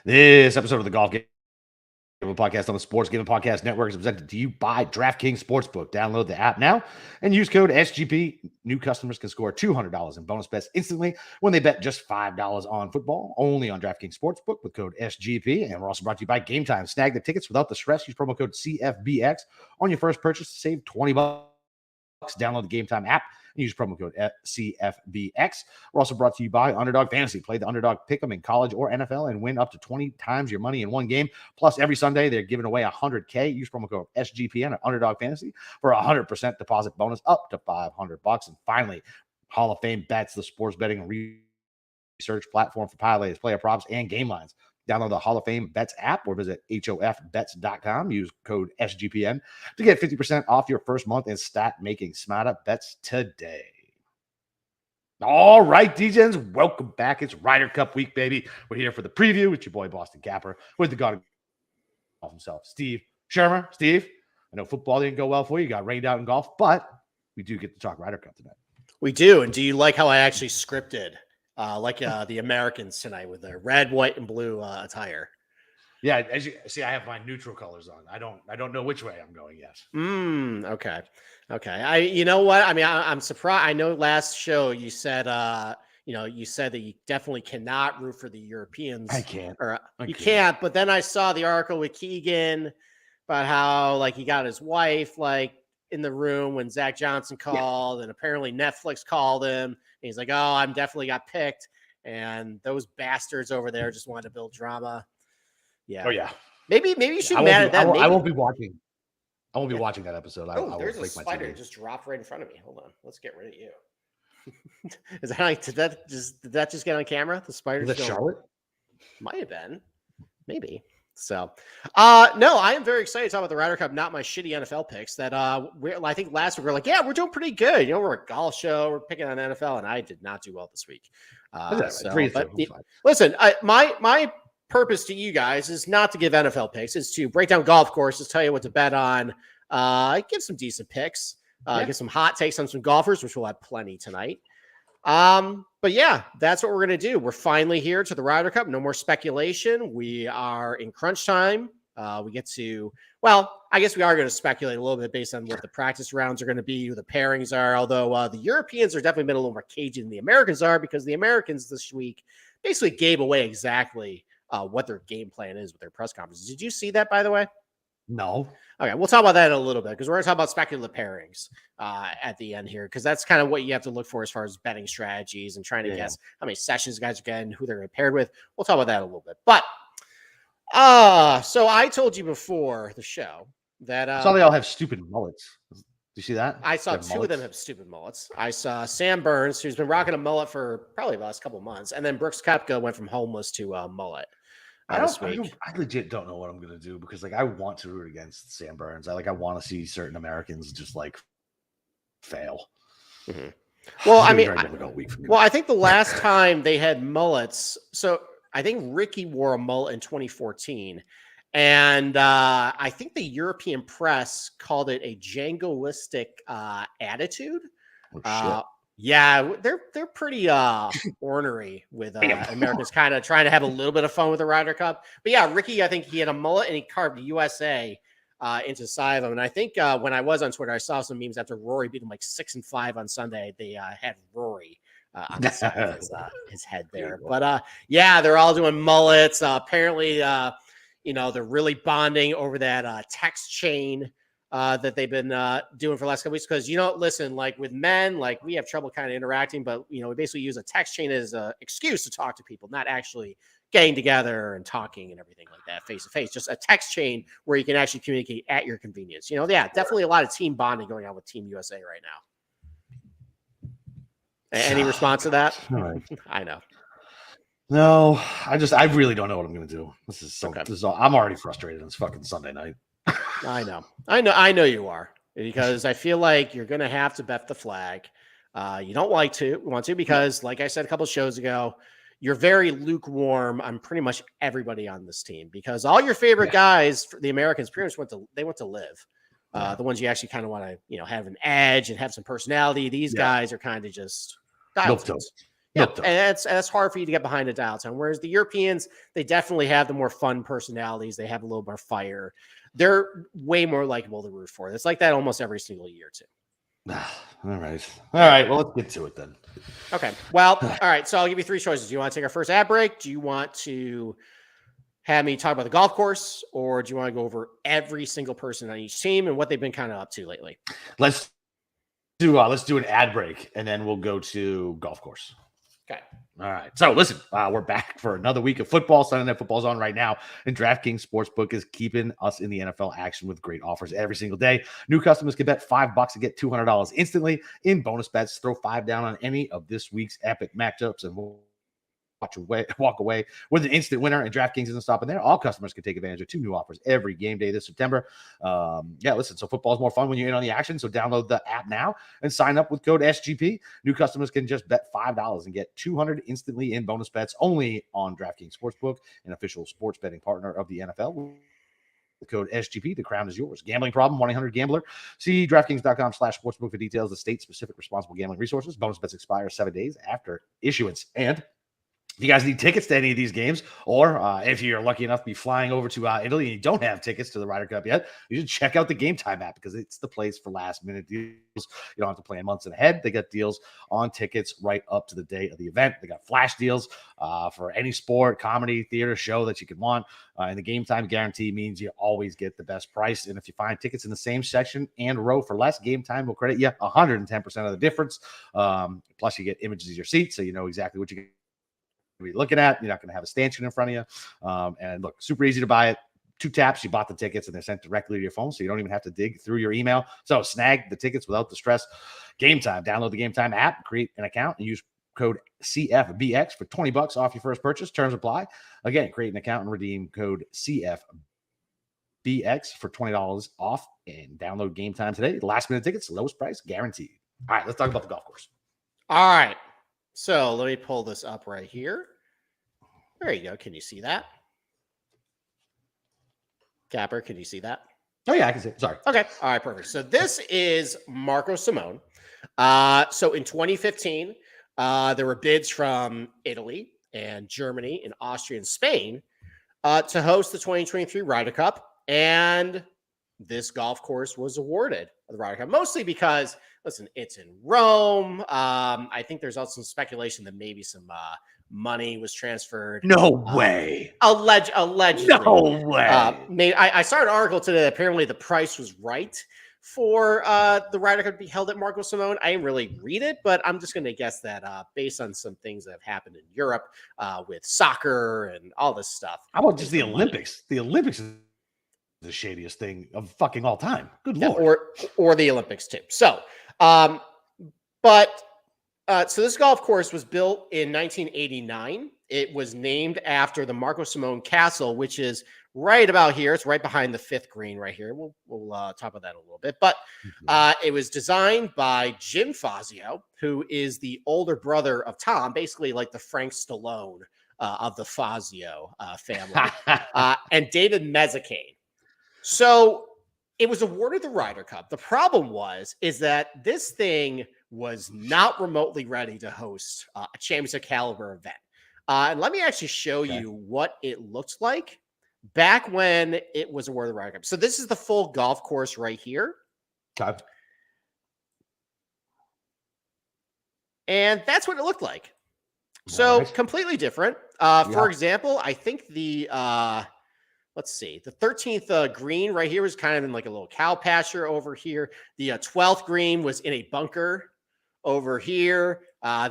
This episode of the Golf Game Podcast on the Sports Gambling Podcast Network is presented to you by DraftKings Sportsbook. Download the app now and use code SGP. New customers can score $200 in bonus bets instantly when they bet just $5 on football, only on DraftKings Sportsbook with code SGP. And we're also brought to you by Game Time. Snag the tickets without the stress. Use promo code CFBX on your first purchase to save $20. Download the Game Time app and use promo code CFBX. We're also brought to you by Underdog Fantasy. Play the Underdog Pick'em in college or NFL and win up to 20 times your money in one game. Plus, every Sunday, they're giving away $100K. Use promo code SGPN at Underdog Fantasy for a 100% deposit bonus up to $500. And finally, Hall of Fame Bets, the sports betting research platform for parlays, player props, and game lines. Download the Hall of Fame Bets app or visit HOFBets.com. Use code SGPN to get 50% off your first month and start making smarter bets today. All right, DJs, welcome back. It's Ryder Cup week, baby. We're here for the preview with your boy Boston Capper with the god of golf himself, Steve Schirmer. Steve, I know football didn't go well for you. You got rained out in golf, but we do get to talk Ryder Cup tonight. We do. And do you like how I actually scripted the Americans tonight with the red, white, and blue attire? Yeah, as you see, I have my neutral colors on. I don't know which way I'm going yet. Okay. You know what? I mean, I'm surprised. I know last show you said you said that you definitely cannot root for the Europeans. I can't. You can't. But then I saw the article with Keegan about how he got his wife in the room when Zach Johnson called, and apparently Netflix called him. And he's like, "Oh, I'm definitely got picked," and those bastards over there just wanted to build drama. Yeah. Oh yeah. Maybe you should be mad at that. I won't be watching. I won't be watching that episode. There's a spider just dropped right in front of me. Hold on. Let's get rid of you. Is that did that just get on camera? The spider. Is that Charlotte? Might have been. Maybe. So, no, I am very excited to talk about the Ryder Cup, not my shitty NFL picks that, I think last week we were like, yeah, we're doing pretty good. We're a golf show. We're picking on NFL, and I did not do well this week. Listen, my purpose to you guys is not to give NFL picks. It's to break down golf courses, tell you what to bet on, give some decent picks, give some hot takes on some golfers, which we'll have plenty tonight. But yeah, that's what we're going to do. We're finally here to the Ryder Cup. No more speculation. We are in crunch time. We get to, I guess we are going to speculate a little bit based on what the practice rounds are going to be, who the pairings are. Although the Europeans are definitely been a little more cagey than the Americans are, because the Americans this week basically gave away exactly what their game plan is with their press conferences. Did you see that, by the way? No. Okay, we'll talk about that in a little bit, because we're going to talk about speculative pairings at the end here, because that's kind of what you have to look for as far as betting strategies and trying to guess how many sessions guys are getting, who they're paired with. We'll talk about that in a little bit. But so I told you before the show that I saw they all have stupid mullets. Did you see that? I saw two of them have stupid mullets. I saw Sam Burns, who's been rocking a mullet for probably the last couple of months, and then Brooks Koepka went from homeless to mullet. I legit don't know what I'm gonna do, because I want to root against Sam Burns. I want to see certain Americans just fail. Mm-hmm. Well, I mean, I think the last time they had mullets, so I think Ricky wore a mullet in 2014, and I think the European press called it a Djangoistic attitude. Yeah, they're pretty ornery with Americans kind of trying to have a little bit of fun with the Ryder Cup. But yeah, Ricky, I think he had a mullet and he carved USA into the side of him. And I think when I was on Twitter, I saw some memes after Rory beat him 6-5 on Sunday. They had Rory on the side of his head there. But yeah, they're all doing mullets. Apparently, they're really bonding over that text chain that they've been doing for the last couple weeks. Because, listen, with men, we have trouble kind of interacting, but, we basically use a text chain as an excuse to talk to people, not actually getting together and talking and everything like that face to face. Just a text chain where you can actually communicate at your convenience. Definitely a lot of team bonding going on with Team USA right now. Any response to that? Right. I know. No, I really don't know what I'm going to do. This is I'm already frustrated. It's fucking Sunday night. I know you are, because I feel like you're going to have to bet the flag. You don't want to, because like I said a couple of shows ago, you're very lukewarm on pretty much everybody on this team, because all your favorite guys, the Americans, pretty much went to live. The ones you actually kind of want to, have an edge and have some personality. These guys are kind of just dialed. Yeah, and that's hard for you to get behind a dial tone. Whereas the Europeans, they definitely have the more fun personalities. They have a little more fire. They're way more likable to root for. It's like that almost every single year too. All right. Well, let's get to it then. Okay. Well, all right. So I'll give you three choices. Do you want to take our first ad break? Do you want to have me talk about the golf course, or do you want to go over every single person on each team and what they've been kind of up to lately? Let's do an ad break, and then we'll go to golf course. Okay. All right. So listen, we're back for another week of football. Sunday Night Football's on right now, and DraftKings Sportsbook is keeping us in the NFL action with great offers every single day. New customers can bet $5 and get $200 instantly in bonus bets. Throw $5 down on any of this week's epic matchups, and we'll walk away with an instant winner. And DraftKings isn't stopping there. All customers can take advantage of 2 new offers every game day this September. Listen, so football is more fun when you're in on the action. So download the app now and sign up with code SGP. New customers can just bet $5 and get $200 instantly in bonus bets only on DraftKings Sportsbook, an official sports betting partner of the NFL. The code SGP, the crown is yours. Gambling problem, 1-800-GAMBLER. See DraftKings.com/sportsbook for details. The state-specific responsible gambling resources. Bonus bets expire 7 days after issuance. And if you guys need tickets to any of these games, or if you're lucky enough to be flying over to Italy and you don't have tickets to the Ryder Cup yet, you should check out the Game Time app because it's the place for last-minute deals. You don't have to plan months ahead. They got deals on tickets right up to the day of the event. They got flash deals for any sport, comedy, theater, show that you could want. And the Game Time guarantee means you always get the best price. And if you find tickets in the same section and row for less, Game Time will credit you 110% of the difference. Plus, you get images of your seats, so you know exactly what you get be looking at. You're not going to have a stanchion in front of you. And look, super easy to buy it. 2 taps, you bought the tickets, and they're sent directly to your phone, so you don't even have to dig through your email. So snag the tickets without the stress. Game Time. Download the Game Time app, create an account, and use code CFBX for $20 off your first purchase. Terms apply. Again, create an account and redeem code CFBX for $20 off, and download Game Time today. Last minute tickets, lowest price guaranteed. All right, let's talk about the golf course. All right. So let me pull this up right here. There you go. Can you see that? Capper, can you see that? Oh, yeah, I can see it. Sorry. Okay. All right, perfect. So this is Marco Simone. So in 2015, there were bids from Italy and Germany and Austria and Spain to host the 2023 Ryder Cup. And this golf course was awarded the Ryder Cup, mostly because, listen, it's in Rome. I think there's also some speculation that maybe some money was transferred. No way. Allegedly. No way. I saw an article today that apparently the price was right for the Ryder Cup to be held at Marco Simone. I didn't really read it, but I'm just going to guess that based on some things that have happened in Europe with soccer and all this stuff. How about just the Olympics? The Olympics is the shadiest thing of fucking all time. Good Lord. Or the Olympics too. So, so this golf course was built in 1989. It was named after the Marco Simone Castle, which is right about here. It's right behind the 5th green right here. We'll talk about that a little bit. But it was designed by Jim Fazio, who is the older brother of Tom, basically like the Frank Stallone of the Fazio family, and David Mezzicane. So it was awarded the Ryder Cup. The problem is that this thing was not remotely ready to host a championship caliber event. And let me actually show you what it looked like back when it was awarded the Ryder Cup. So this is the full golf course right here. Okay. And that's what it looked like. So completely different. For example, I think the let's see, the 13th green right here was kind of in like a little cow pasture over here. The 12th green was in a bunker over here.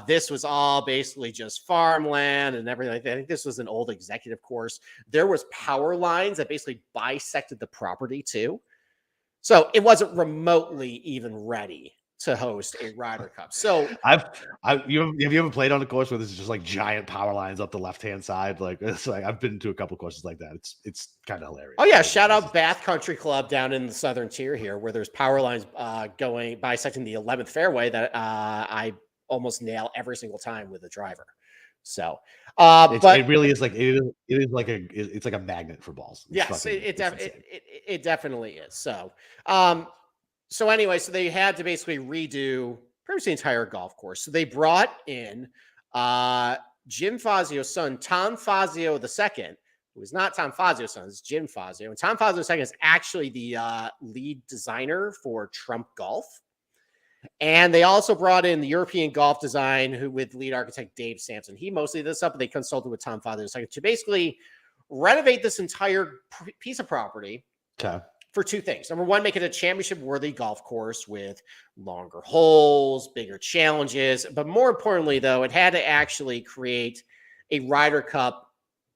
This was all basically just farmland and everything. I think this was an old executive course. There was power lines that basically bisected the property too. So it wasn't remotely even ready to host a Ryder Cup. So have you ever played on a course where there's just like giant power lines up the left-hand side? Like it's like I've been to a couple courses like that. It's kind of hilarious. Oh yeah, shout out Bath Country Club down in the southern tier here, where there's power lines going bisecting the 11th fairway that I almost nail every single time with a driver. So, but it really is like it's like a magnet for balls. Yes, it definitely is. So, so anyway, so they had to basically redo pretty much the entire golf course. So they brought in Jim Fazio's son, Tom Fazio II, who is not Tom Fazio's son, it's Jim Fazio. And Tom Fazio II is actually the lead designer for Trump Golf. And they also brought in the European golf design with lead architect Dave Sampson. He mostly did this up, but they consulted with Tom Fazio II to basically renovate this entire piece of property for two things. Number one, make it a championship-worthy golf course with longer holes, bigger challenges. But more importantly, though, it had to actually create a Ryder Cup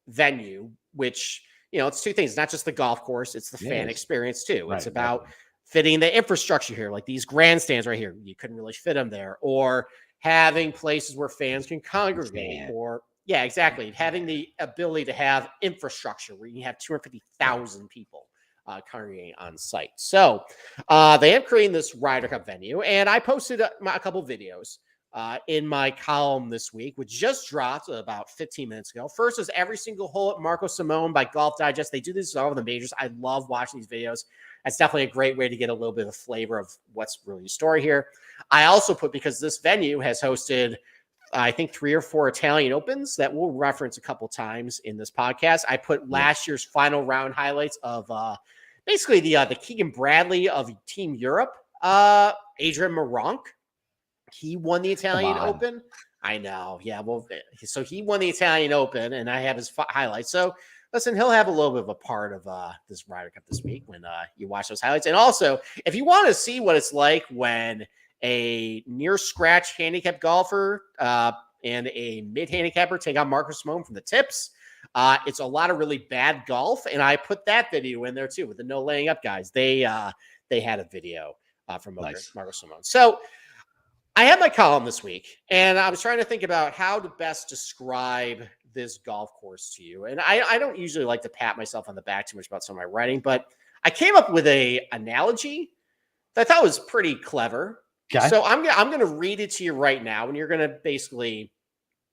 venue, which, it's two things. It's not just the golf course, it's the fan experience, too. Right, it's about fitting the infrastructure here, like these grandstands right here. You couldn't really fit them there. Or having places where fans can congregate. Or, yeah, exactly. Having the ability to have infrastructure where you have 250,000 people congregating on site. So they have created this Ryder Cup venue, and I posted a couple videos in my column this week, which just dropped about 15 minutes ago. First is every single hole at Marco Simone by Golf Digest. They do this all over the majors. I love watching these videos. That's definitely a great way to get a little bit of flavor of what's really the story here. I also put, because this venue has hosted, I think, 3 or 4 Italian Opens that we'll reference a couple times in this podcast. I put last year's final round highlights of basically the Keegan Bradley of Team Europe, Adrian Maronk. He won the Italian Open. I know. Yeah. Well, so he won the Italian Open, and I have his highlights. So listen, he'll have a little bit of a part of this Ryder Cup this week when you watch those highlights. And also, if you want to see what it's like when a near scratch handicap golfer and a mid handicapper take on Marcus Simone from the tips, it's a lot of really bad golf. And I put that video in there too with the no laying up guys. They had a video from Marcus Simone. So I had my column this week, and I was trying to think about how to best describe this golf course to you. And I don't usually like to pat myself on the back too much about some of my writing, but I came up with a analogy that I thought was pretty clever. Okay. So I'm going to read it to you right now, and you're going to basically,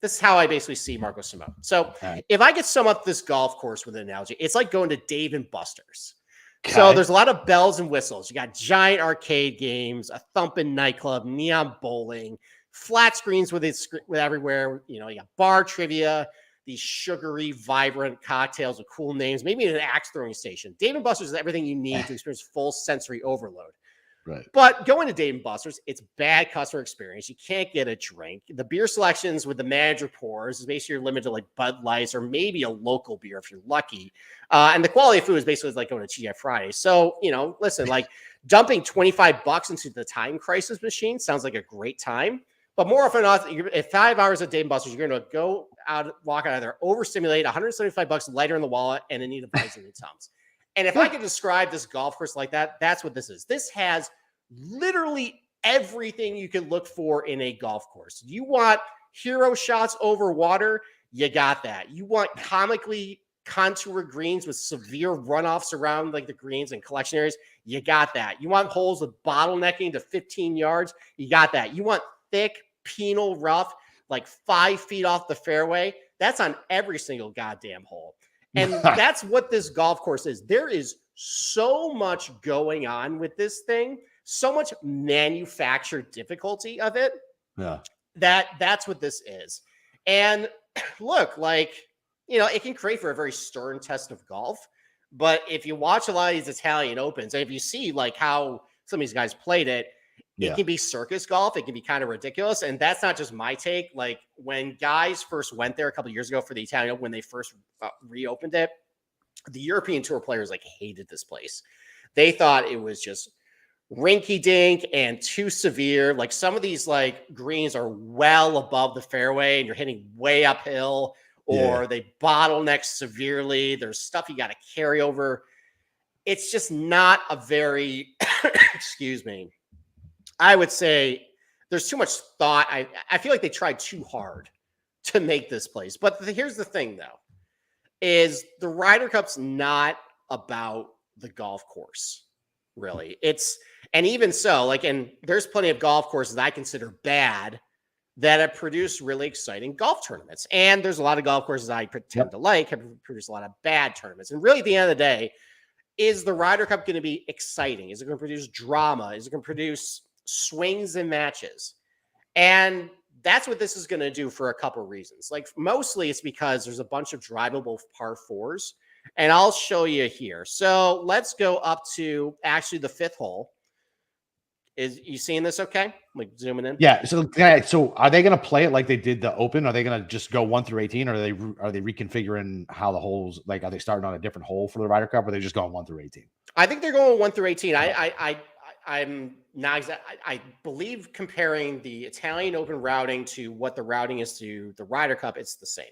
this is how I basically see Marco Simone. So if I could sum up this golf course with an analogy, it's like going to Dave & Buster's. Okay. So there's a lot of bells and whistles. You got giant arcade games, a thumping nightclub, neon bowling, flat screens with everywhere. You got bar trivia, these sugary, vibrant cocktails with cool names, maybe an axe throwing station. Dave & Buster's is everything you need to experience full sensory overload. Right. But going to Dave & Buster's, it's bad customer experience. You can't get a drink. The beer selections with the manager pours is basically you're limited to like Bud Lights or maybe a local beer if you're lucky. And the quality of food is basically like going to TGI Fridays. So, listen, like dumping $25 into the time crisis machine sounds like a great time. But more often than not, if 5 hours at Dave & Buster's, you're going to go out, walk out of there, overstimulate, $175 lighter in the wallet, and a need of bites in your Tums. And if I could describe this golf course like that, that's what this is. This has literally everything you can look for in a golf course. You want hero shots over water? You got that. You want comically contoured greens with severe runoffs around like the greens and collection areas? You got that. You want holes with bottlenecking to 15 yards? You got that. You want thick, penal rough, like 5 feet off the fairway? That's on every single goddamn hole. And that's what this golf course is. There is so much going on with this thing, so much manufactured difficulty of it. Yeah. That's what this is. And look, like, it can create for a very stern test of golf. But if you watch a lot of these Italian Opens, and if you see like how some of these guys played it, it can be circus golf. It can be kind of ridiculous. And that's not just my take. Like when guys first went there a couple of years ago for the Italian Open, when they first reopened it, the European Tour players like hated this place. They thought it was just rinky dink and too severe. Like some of these like greens are well above the fairway and you're hitting way uphill, or they bottleneck severely. There's stuff you got to carry over. It's just not a very, excuse me, I would say there's too much thought. I feel like they tried too hard to make this place. But here's the thing, though, is the Ryder Cup's not about the golf course, really. And even so, like, and there's plenty of golf courses that I consider bad that have produced really exciting golf tournaments. And there's a lot of golf courses I pretend to like have produced a lot of bad tournaments. And really, at the end of the day, is the Ryder Cup going to be exciting? Is it going to produce drama? Is it going to produce swings and matches? And that's what this is going to do for a couple of reasons. Like mostly it's because there's a bunch of drivable par fours, and I'll show you here. So let's go up to actually the 5th hole. Is you seeing this okay? Like zooming in? Yeah. So are they going to play it like they did the Open? Are they going to just go 1 through 18? Or are they reconfiguring how the holes, like, are they starting on a different hole for the Ryder Cup, or are they just going 1 through 18? I think they're going 1 through 18. I'm not exact. I believe comparing the Italian Open routing to what the routing is to the Ryder Cup, it's the same.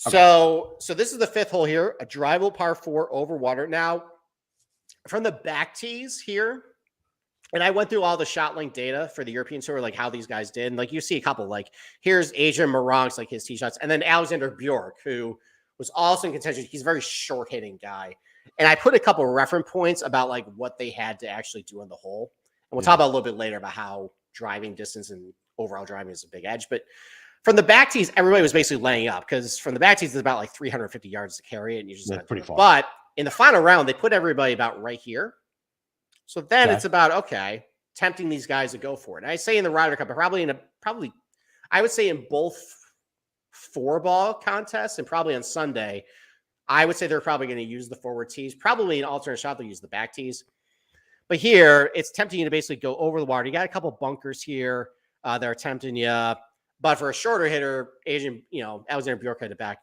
Okay. So this is the 5th hole here, a drivable par 4 over water. Now, from the back tees here, and I went through all the shot link data for the European Tour, like how these guys did. And like you see a couple, like here's Adrian Maranc's, like his tee shots, and then Alexander Bjork, who was also in contention. He's a very short hitting guy. And I put a couple of reference points about like what they had to actually do on the hole. And we'll talk about a little bit later about how driving distance and overall driving is a big edge. But from the back tees, everybody was basically laying up, because from the back tees, it's about like 350 yards to carry it. And you just pretty far. But in the final round, they put everybody about right here. So then it's about, okay, tempting these guys to go for it. And I say in the Ryder Cup, I would say in both 4-ball contests and probably on Sunday, I would say they're probably going to use the forward tees. Probably an alternate shot, they'll use the back tees. But here, it's tempting you to basically go over the water. You got a couple bunkers here that are tempting you. But for a shorter hitter, Alexander Bjork had to back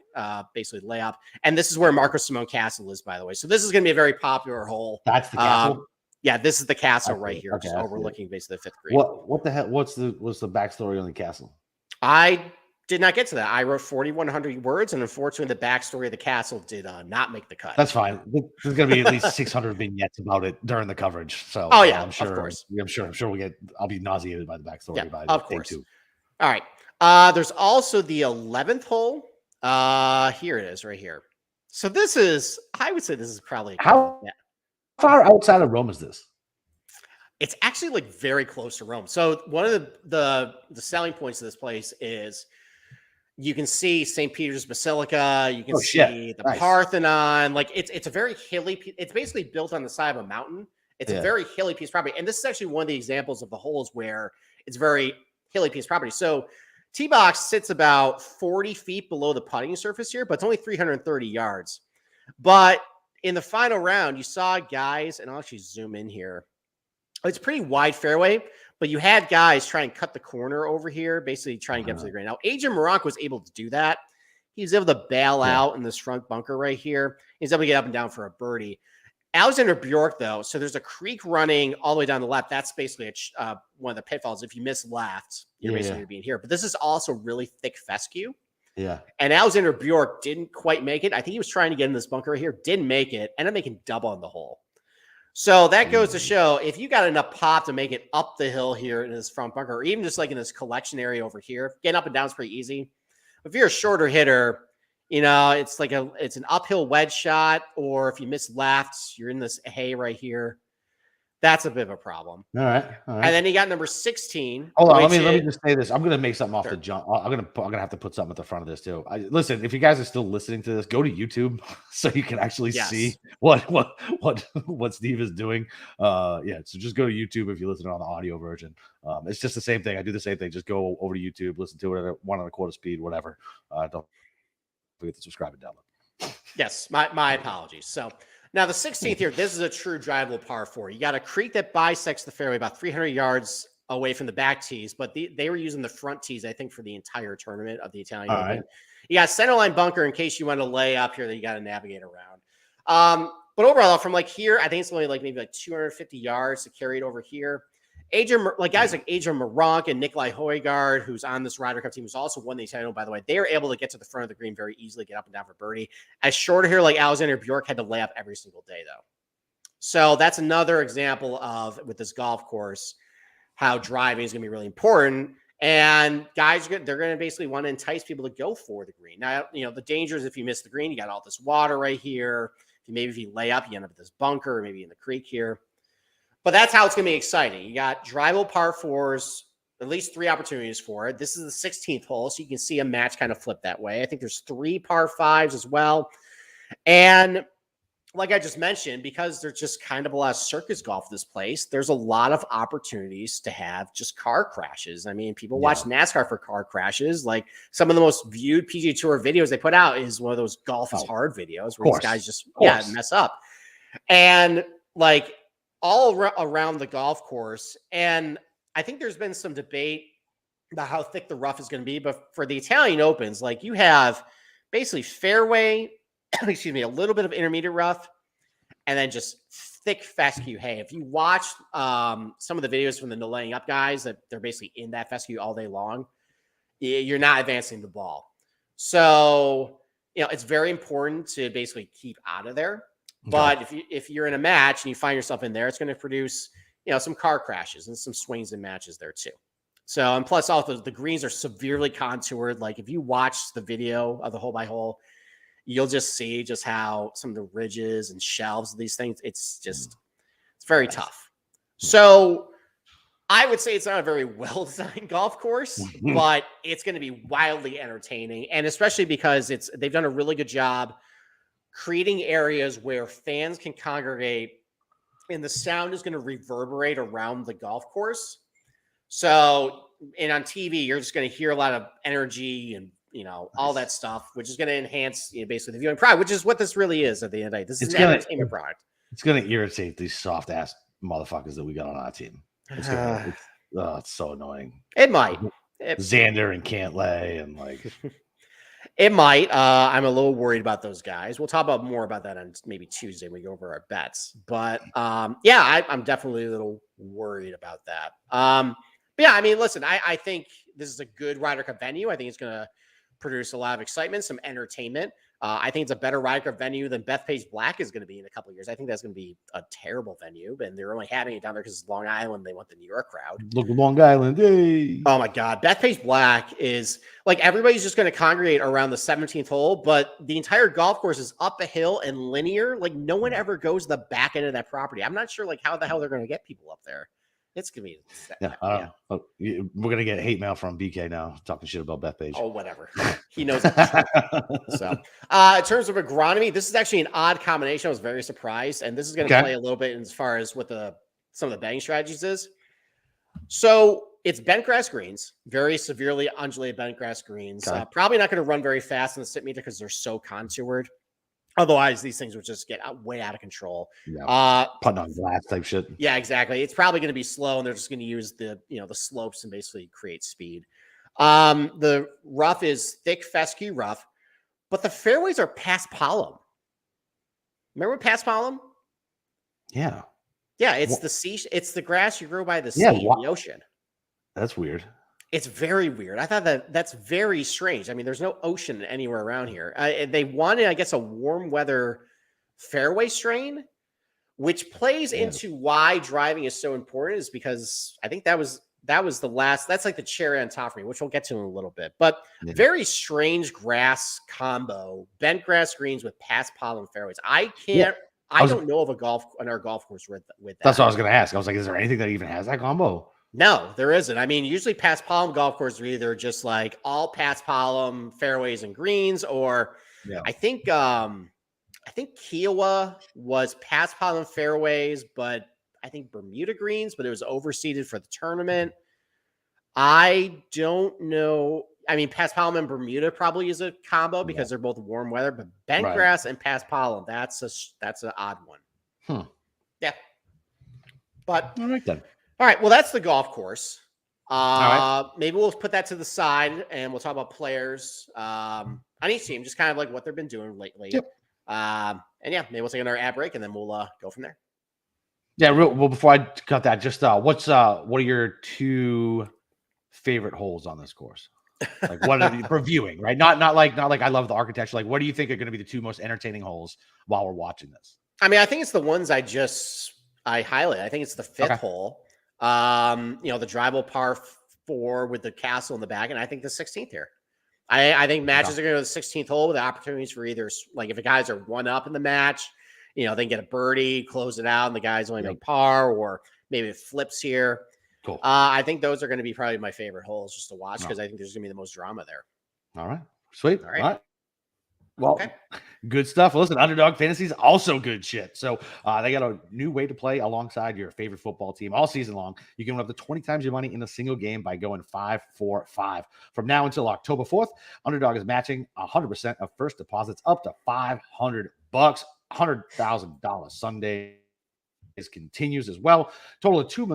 basically lay up. And this is where Marco Simone Castle is, by the way. So this is going to be a very popular hole. That's the castle? Yeah, this is the castle right here, just overlooking basically the 5th green. What the hell? What's the backstory on the castle? I did not get to that. I wrote 4,100 words, and unfortunately, the backstory of the castle did not make the cut. That's fine. There's going to be at least 600 vignettes about it during the coverage. So, I'm sure, of course. I'm sure I'll be nauseated by the backstory. Yeah, by of course. Day 2. All right. There's also the 11th hole. Here it is, right here. So I would say this is probably how far outside of Rome is this? It's actually like very close to Rome. So one of the selling points of this place is you can see St. Peter's Basilica. You can see the Parthenon. Like it's a very hilly. It's basically built on the side of a mountain. It's a very hilly piece of property. And this is actually one of the examples of the holes where it's very hilly piece of property. So tee box sits about 40 feet below the putting surface here, but it's only 330 yards. But in the final round, you saw guys, and I'll actually zoom in here. It's a pretty wide fairway, but you had guys try and cut the corner over here, basically trying to get to the green. Now, Adrian Meronk was able to do that. He was able to bail out in this front bunker right here. He's able to get up and down for a birdie. Alexander Bjork, though, so there's a creek running all the way down the left. That's basically one of the pitfalls. If you miss left, you're basically going to be in here. But this is also really thick fescue. Yeah. And Alexander Bjork didn't quite make it. I think he was trying to get in this bunker right here. Didn't make it. Ended up making double on the hole. So that goes to show, if you got enough pop to make it up the hill here in this front bunker, or even just like in this collection area over here, getting up and down is pretty easy. If you're a shorter hitter, it's an uphill wedge shot, or if you miss left, you're in this hay right here. That's a bit of a problem. All right. And then you got number 16. Hold on, let me just say this. I'm gonna make something off the jump. I'm gonna have to put something at the front of this too. Listen, if you guys are still listening to this, go to YouTube so you can actually see what Steve is doing. So just go to YouTube if you listen on the audio version. It's just the same thing. I do the same thing. Just go over to YouTube, listen to it at 1 1/4 speed, whatever. Don't forget to subscribe and download. Yes, my apologies. So now the 16th here, this is a true drivable par 4. You got a creek that bisects the fairway about 300 yards away from the back tees, but they were using the front tees, I think, for the entire tournament of the Italian Open. Right. You got a centerline bunker in case you want to lay up here that you got to navigate around. But overall, from like here, I think it's only like maybe like 250 yards to carry it over here. Guys like Adrian Meronk and Nikolai Højgaard, who's on this Ryder Cup team, who's also won the Italian, by the way, they are able to get to the front of the green very easily, get up and down for birdie. As shorter here, like Alexander Bjork had to lay up every single day, though. So that's another example of, with this golf course, how driving is going to be really important. And guys, they're going to basically want to entice people to go for the green. Now, the danger is if you miss the green, you got all this water right here. If you lay up, you end up with this bunker, or maybe in the creek here. But that's how it's going to be exciting. You got drivable par 4s, at least 3 opportunities for it. This is the 16th hole, so you can see a match kind of flip that way. I think there's 3 par 5s as well. And like I just mentioned, because there's just kind of a lot of circus golf this place, there's a lot of opportunities to have just car crashes. I mean, people watch NASCAR for car crashes. Like some of the most viewed PGA Tour videos they put out is one of those golf is hard videos where these guys just mess up. And like all around the golf course. And I think there's been some debate about how thick the rough is going to be. But for the Italian Opens, like you have basically fairway, excuse me, a little bit of intermediate rough, and then just thick fescue hay. If you watch some of the videos from the no laying up guys, that they're basically in that fescue all day long, you're not advancing the ball. So, it's very important to basically keep out of there. Okay. But if you're in a match and you find yourself in there, it's going to produce, some car crashes and some swings and matches there too. So, and plus also the greens are severely contoured. Like if you watch the video of the hole by hole, you'll just see just how some of the ridges and shelves of these things, it's very tough. So I would say it's not a very well-designed golf course, but it's going to be wildly entertaining. And especially because they've done a really good job creating areas where fans can congregate and the sound is going to reverberate around the golf course. So, and on TV, you're just going to hear a lot of energy and all that stuff, which is going to enhance, basically the viewing product, which is what this really is at the end of the day. This is an entertainment product. It's going to irritate these soft ass motherfuckers that we got on our team. It's so annoying. It might. Xander and Cantlay and like. It might. I'm a little worried about those guys. We'll talk about more about that on maybe Tuesday when we go over our bets. But I'm definitely a little worried about that. But yeah, I mean, listen, I think this is a good Ryder Cup venue. I think it's going to produce a lot of excitement, some entertainment. I think it's a better Ryder Cup venue than Bethpage Black is going to be in a couple of years. I think that's going to be a terrible venue, and they're only having it down there because it's Long Island. They want the New York crowd. Look, Long Island. Hey. Oh my God. Bethpage Black is like everybody's just going to congregate around the 17th hole, but the entire golf course is up a hill and linear. Like no one ever goes to the back end of that property. I'm not sure like how the hell they're going to get people up there. It's going to be. We're going to get hate mail from BK now talking shit about Bethpage. Oh, whatever. He knows that. So, in terms of agronomy, this is actually an odd combination. I was very surprised. And this is going to play a little bit as far as what some of the betting strategies is. So, it's bent grass greens, very severely undulated bent grass greens. Okay. Probably not going to run very fast in the sit meter because they're so contoured. Otherwise, these things would just get way out of control. Yeah. Putting on glass type shit. Yeah, exactly. It's probably going to be slow, and they're just going to use the slopes and basically create speed. The rough is thick fescue rough, but the fairways are paspalum. Remember paspalum? Yeah. Yeah, it's the sea. It's the grass you grow by the sea in the ocean. That's weird. It's very weird. I thought that's very strange. I mean, there's no ocean anywhere around here. They wanted, I guess, a warm weather fairway strain, which plays into why driving is so important. Is because I think that was the last. That's like the cherry on top for me, which we'll get to in a little bit. But very strange grass combo, bent grass greens with paspalum fairways. I don't know of on our golf course with that. That's what I was going to ask. I was like, is there anything that even has that combo? No, there isn't. I mean, usually paspalum golf courses are either just like all paspalum fairways and greens, or I think Kiowa was paspalum fairways, but I think Bermuda greens, but it was overseeded for the tournament. I don't know. I mean, paspalum and Bermuda probably is a combo because they're both warm weather, but bent grass and paspalum, that's an odd one. Yeah. But all right then. All right. Well, that's the golf course. Maybe we'll put that to the side and we'll talk about players on each team, just kind of like what they've been doing lately. Yep. Maybe we'll take another ad break and then we'll go from there. Yeah. Well, before I cut that, just what are your two favorite holes on this course? Like what are you reviewing? Right? Not like I love the architecture. Like, what do you think are going to be the two most entertaining holes while we're watching this? I mean, I think it's the ones I highlight. I think it's the fifth hole. The drivable par 4 with the castle in the back, and I think the 16th here. I think matches are going to go to the 16th hole with opportunities for either, like if the guys are 1 up in the match, they can get a birdie, close it out, and the guys only make par, or maybe it flips here. Cool. I think those are going to be probably my favorite holes just to watch because I think there's going to be the most drama there. All right. Sweet. All right. Well, Good stuff. Listen, Underdog Fantasy is also good shit. So they got a new way to play alongside your favorite football team all season long. You can win up to 20 times your money in a single game by going 5-4-5. From now until October 4th, Underdog is matching 100% of first deposits up to $500, $100,000 Sunday continues as well. Total of $2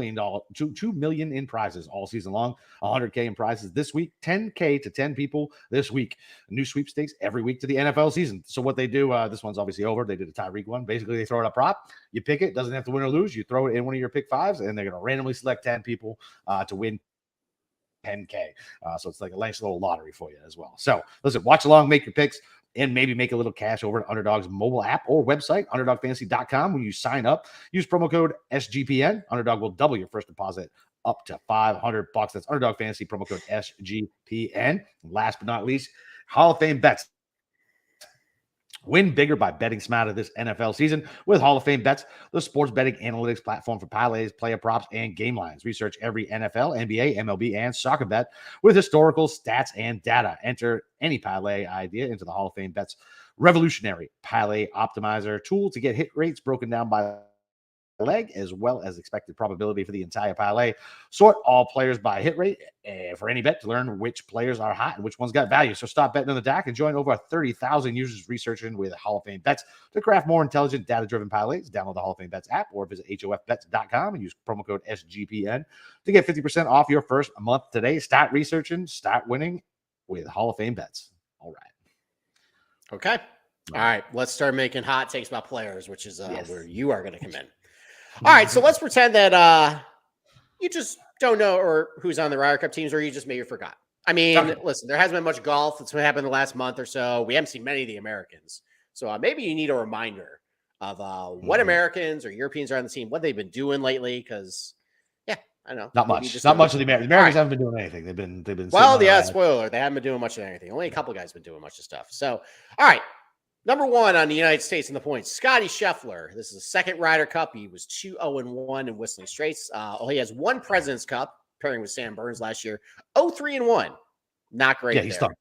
million in prizes all season long. 100K in prizes this week. 10K to 10 people this week. New sweepstakes every week to the NFL season. So what they do, this one's obviously over. They did a Tyreek one. Basically, they throw it a prop. You pick it. Doesn't have to win or lose. You throw it in one of your pick fives, and they're going to randomly select 10 people to win 10K. So it's like a nice little lottery for you as well. So listen, watch along, make your picks, and maybe make a little cash over at Underdog's mobile app or website, underdogfantasy.com. When you sign up, use promo code SGPN. Underdog will double your first deposit up to $500. That's Underdog Fantasy, promo code SGPN. Last but not least, Hall of Fame bets. Win bigger by betting smarter this NFL season with Hall of Fame Bets, the sports betting analytics platform for parlays, player props, and game lines. Research every NFL, NBA, MLB, and soccer bet with historical stats and data. Enter any parlay idea into the Hall of Fame Bets revolutionary parlay optimizer tool to get hit rates broken down by leg as well as expected probability for the entire parlay. Sort all players by hit rate for any bet to learn which players are hot and which ones got value. So stop betting on the dock and join over 30,000 users researching with Hall of Fame Bets to craft more intelligent data-driven parlays. Download the Hall of Fame Bets app or visit hofbets.com and use promo code SGPN to get 50% off your first month today. Start researching, start winning with Hall of Fame Bets. All right. Okay. All right. Let's start making hot takes about players, which is where you are going to come in. All right, so let's pretend that you just don't know or who's on the Ryder Cup teams, or you just maybe forgot. I mean, listen, there hasn't been much golf that's happened the last month or so. We haven't seen many of the Americans. So maybe you need a reminder of what Americans or Europeans are on the team, what they've been doing lately, because, I don't know. Not much. Not much of the Americans. The Americans haven't been doing anything. They've been well, spoiler. They haven't been doing much of anything. Only a couple guys have been doing much of stuff. So, all right. Number one on the United States in the points, Scotty Scheffler. This is the second Ryder Cup. He was 2-0-1 in Whistling Straits. He has one President's Cup pairing with Sam Burns last year. 0-3-1. Not great. Yeah, he's stuck.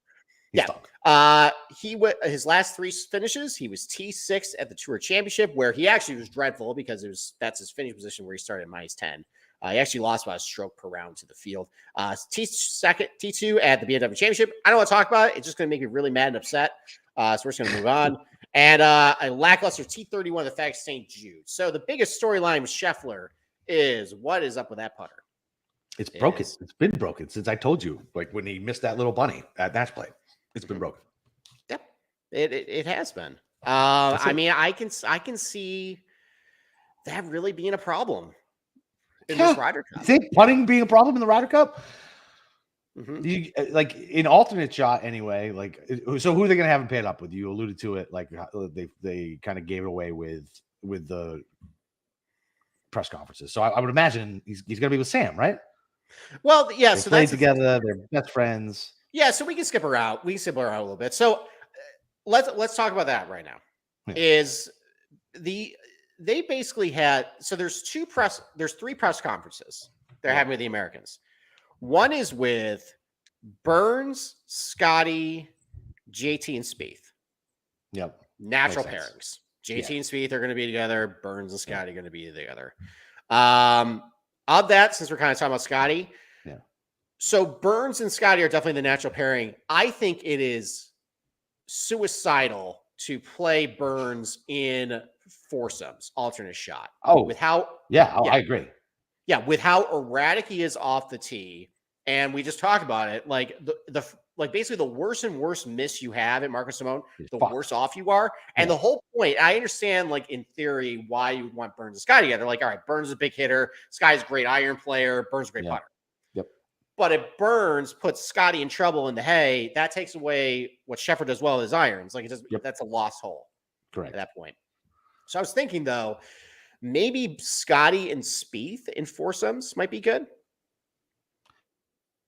His last three finishes, he was T6 at the Tour Championship, where he actually was dreadful because that's his finish position where he started at -10. He actually lost about a stroke per round to the field. T2 at the BMW Championship. I don't want to talk about it. It's just going to make me really mad and upset. So we're just going to move on. And a lackluster T31 at the FedEx St. Jude. So the biggest storyline with Scheffler is what is up with that putter? It's broken. It's been broken since I told you, like when he missed that little bunny at match play. It's been broken. Yep, it has been. I mean, I can see that really being a problem in this Ryder Cup. You think putting being a problem in the Ryder Cup? You, like in alternate shot anyway, like, so who are they going to have him paired up with? You alluded to it, like they kind of gave it away with the press conferences. So I would imagine he's going to be with Sam, right? Well, yeah. They played together. They're best friends. Yeah. So we can skip around. We can skip around a little bit. So let's talk about that right now. Yeah. They basically had, so there's three press conferences they're having with the Americans. One is with Burns, Scotty, JT, and Spieth. Yep. Natural pairings. JT and Spieth are going to be together. Burns and Scotty are going to be together. Of that, since we're kind of talking about Scotty, so Burns and Scotty are definitely the natural pairing. I think it is suicidal to play Burns in foursomes, alternate shot. With how I agree. Yeah, with how erratic he is off the tee, and we just talked about it, like like basically the worse and worse miss you have at Marcus Simone, the worse off you are. And the whole point, I understand, like in theory, why you would want Burns and Scotty together. Like, all right, Burns is a big hitter, Scotty's a great iron player, Burns is a great putter. Yep. But if Burns puts Scotty in trouble in the hay, that takes away what Scheffler does well with his irons. Like, that's a lost hole. Correct. At that point. So I was thinking though, maybe Scotty and Spieth in foursomes might be good.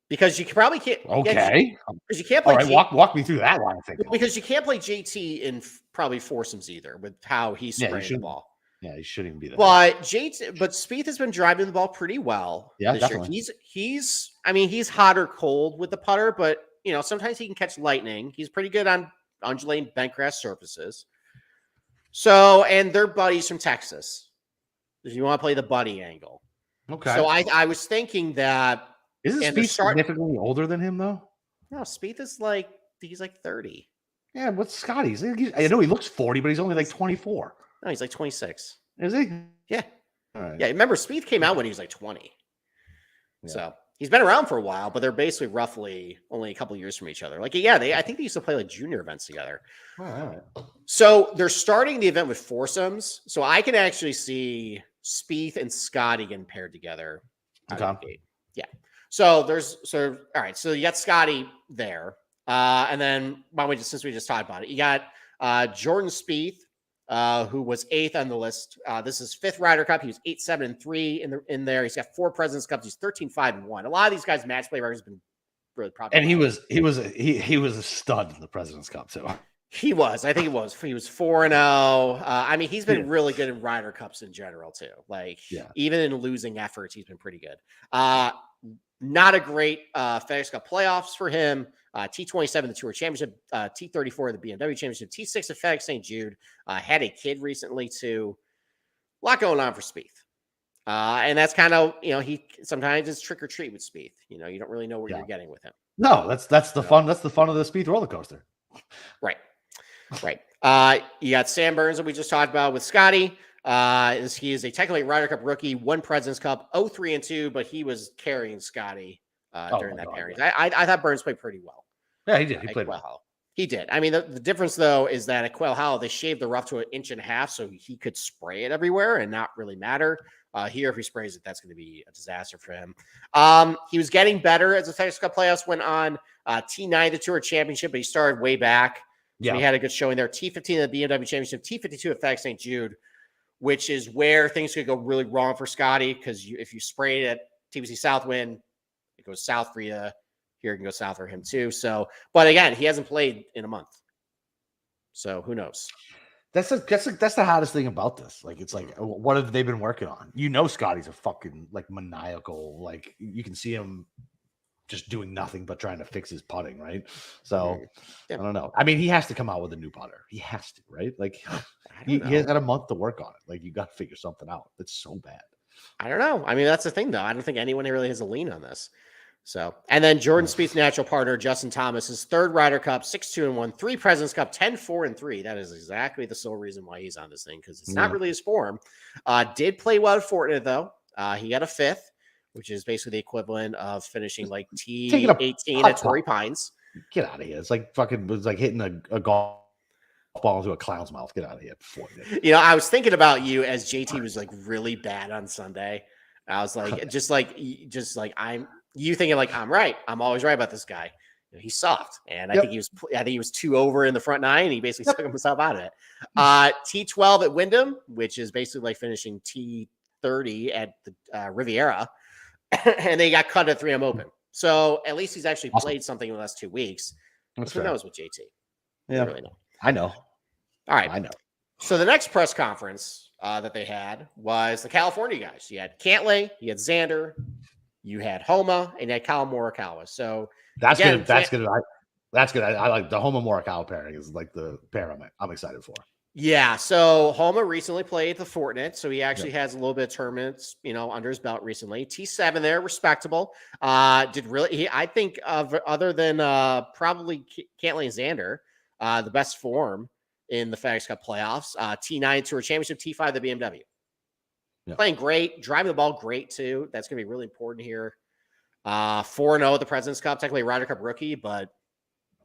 Because you probably can't. Okay. Because you can't play. All right, walk me through that line of thinking. Because you can't play JT in probably foursomes either with how he's spraying the ball. Yeah, he shouldn't even be there. But Spieth has been driving the ball pretty well. Yeah, this definitely. Year. He's hot or cold with the putter, but sometimes he can catch lightning. He's pretty good on undulating bentgrass surfaces. So, and they're buddies from Texas. If you want to play the buddy angle. Okay. So I was thinking that. Isn't Spieth significantly older than him, though? No, Spieth is he's like 30. Yeah, what's Scotty? I know he looks 40, but he's only like 24. No, he's like 26. Is he? Yeah. All right. Yeah, remember, Spieth came out when he was like 20. Yeah. So he's been around for a while, but they're basically roughly only a couple years from each other. I think they used to play like junior events together. All right. So they're starting the event with foursomes. So I can actually see Spieth and Scotty getting paired together. Okay. Yeah. So all right. So you got Scotty there. And then since we just talked about it, you got Jordan Spieth, who was 8th on the list. This is 5th Ryder Cup. He was 8-7-3 in there. He's got 4 Presidents Cups. He's 13-5-1. A lot of these guys' match play record has been really popular. And he was a stud in the Presidents Cup too. He was. I think he was 4-0. I mean, he's been really good in Ryder Cups in general too. Even in losing efforts, he's been pretty good. Not a great FedEx Cup playoffs for him. T27, the Tour Championship, T34, the BMW Championship, T6 at FedEx St. Jude. Had a kid recently too. A lot going on for Spieth. And that's kind of, he sometimes it's trick or treat with Spieth. You don't really know what you're getting with him. No, that's the fun. That's the fun of the Spieth roller coaster. Right. You got Sam Burns that we just talked about with Scotty. He is a technically Ryder Cup rookie, 1 Presidents Cup, 0-3-2, but he was carrying Scotty during that pairing. Yeah. I thought Burns played pretty well. Yeah, he did. He played well. He did. I mean, the difference though is that at Quail Hollow they shaved the rough to 1.5 inches, so he could spray it everywhere and not really matter. Here, if he sprays it, that's going to be a disaster for him. He was getting better as the FedEx Cup playoffs went on. T9, the Tour Championship, but he started way back. Yeah, he had a good showing there. T15 at the BMW Championship, T52 at FedEx St. Jude, which is where things could go really wrong for Scotty because if you spray it at TPC Southwind, it goes south for you. Here it can go south for him too. So, but again, he hasn't played in a month, so who knows? That's the hottest thing about this. It's what have they been working on? Scotty's a fucking maniacal. You can see him just doing nothing but trying to fix his putting, right? So I don't know. I mean, he has to come out with a new putter. He has to, right? He has got a month to work on it. You got to figure something out. It's so bad. I don't know. I mean, that's the thing, though. I don't think anyone really has a lean on this. So, and then Jordan Spieth's natural partner, Justin Thomas, his 3rd Ryder Cup, 6-2-1, 3 Presidents Cup, 10-4-3. That is exactly the sole reason why he's on this thing because it's not really his form. Did play well at Fortinet, though. He got a 5th, which is basically the equivalent of finishing T18 at Torrey Pines. Get out of here. It's hitting a golf ball into a clown's mouth. Get out of here. I was thinking about you as JT was really bad on Sunday. I was you thinking I'm right. I'm always right about this guy. He's soft, and I think he was 2 over in the front 9. And he basically took himself out of it. T12 at Wyndham, which is basically finishing T30 at the Riviera, and they got cut at 3M Open. So at least he's actually played something in the last 2 weeks. Who knows with JT? Yeah, really know. I know. All right, I know. So the next press conference that they had was the California guys. You had Cantlay, you had Xander, you had Homa, and you had Kyle Morikawa. So that's good. That's good. That's good. I like the Homa Morikawa pairing is the pair I'm excited for. Yeah. So Homa recently played the Fortinet, so he actually has a little bit of tournaments, under his belt recently. T7 there, respectable. Did really? I think other than probably Cantlay and Xander, the best form in the FedEx Cup playoffs. T9 Tour Championship, T5 the BMW. Yeah. Playing great, driving the ball great too. That's going to be really important here. 4-0 at the President's Cup, technically Ryder Cup rookie, but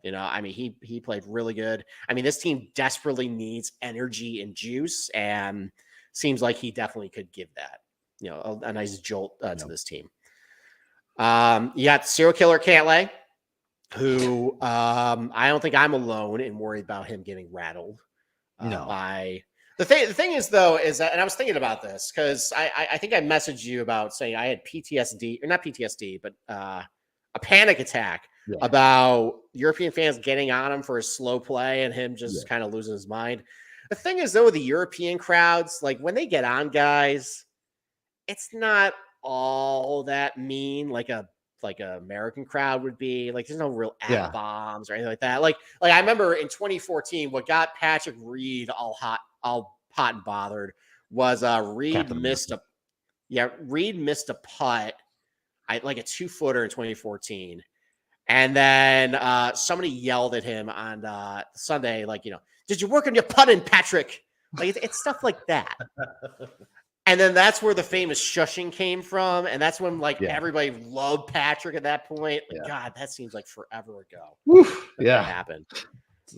he played really good. I mean, this team desperately needs energy and juice, and seems like he definitely could give that. A nice jolt to this team. You got serial killer Cantlay, who I don't think I'm alone in worried about him getting rattled. By the thing is though is that, and I was thinking about this because I think I messaged you about saying I had PTSD, or not PTSD, but a panic attack about European fans getting on him for his slow play and him just kind of losing his mind. The thing is though, with the European crowds, when they get on guys, it's not all that mean, like a like an American crowd would be. Like there's no real F bombs or anything like that. Like I remember in 2014, what got Patrick Reed all hot and bothered was Reed missed a putt, like a 2-footer in 2014. And then somebody yelled at him on Sunday, like, did you work on your putting, Patrick? Like it's stuff like that. And then that's where the famous shushing came from. And that's when everybody loved Patrick at that point. Like, God, that seems like forever ago. That happened.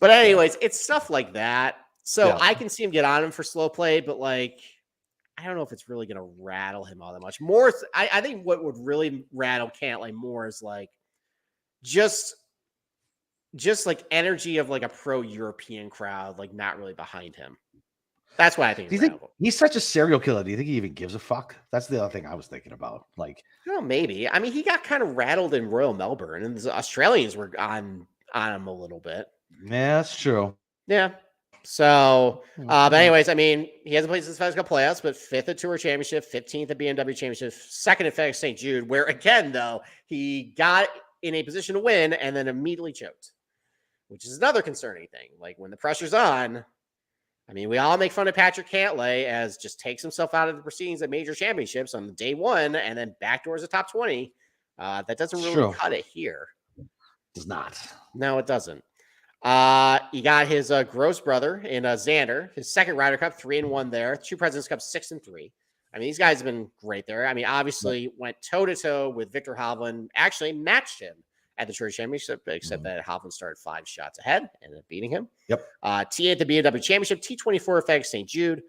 But anyways, it's stuff like that. So I can see him get on him for slow play, but like, I don't know if it's really going to rattle him all that much. More, I think what would really rattle Cantlay more is like just like energy of like a pro-European crowd, like not really behind him. That's why I think. Do you think he's such a serial killer? Do you think he even gives a fuck? That's the other thing I was thinking about. Like, maybe. I mean, he got kind of rattled in Royal Melbourne, and the Australians were on him a little bit. Yeah, that's true. Yeah. So, but anyways, I mean, he hasn't played since FedEx Cup playoffs, but 5th at Tour Championship, 15th at BMW Championship, 2nd at FedEx St. Jude, where again, though, he got in a position to win and then immediately choked, which is another concerning thing. Like when the pressure's on, I mean, we all make fun of Patrick Cantlay as just takes himself out of the proceedings at major championships on day one and then backdoors the top 20. That doesn't really cut it here. It does not. No, it doesn't. He got his gross brother in Xander, his second Ryder Cup, 3-1 there. 2 Presidents Cup, 6-3. I mean, these guys have been great there. I mean, obviously went toe-to-toe with Victor Hovland, actually matched him at the Tour Championship, except that Hovland started 5 shots ahead and ended up beating him. Yep. T8 at the BMW Championship, T24 at FedEx St. Jude.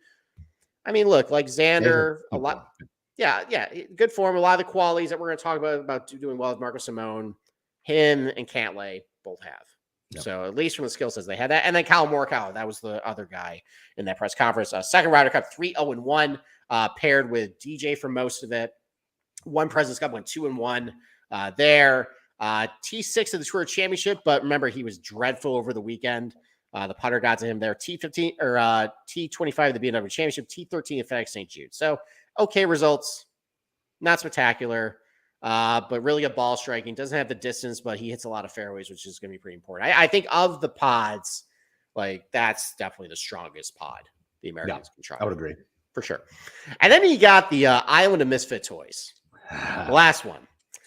I mean, look, like Xander, a lot. Yeah, good form. A lot of the qualities that we're going to talk about doing well with Marco Simone, him and Cantlay both have. Yep. So at least from the skill sets, they had that. And then Kyle Morikawa, that was the other guy in that press conference. Second Ryder Cup, 3-0-1, paired with DJ for most of it. 1 President's Cup, went 2-1 there. T6 of the Tour Championship, but remember, he was dreadful over the weekend. The putter got to him there. T15 or T25 of the BMW Championship, T13 at FedEx St. Jude. So okay results, not spectacular. But really good ball striking. Doesn't have the distance, but he hits a lot of fairways, which is going to be pretty important. I think of the pods, like that's definitely the strongest pod the Americans can try. I would agree. For sure. And then you got the Island of Misfit Toys. The last one.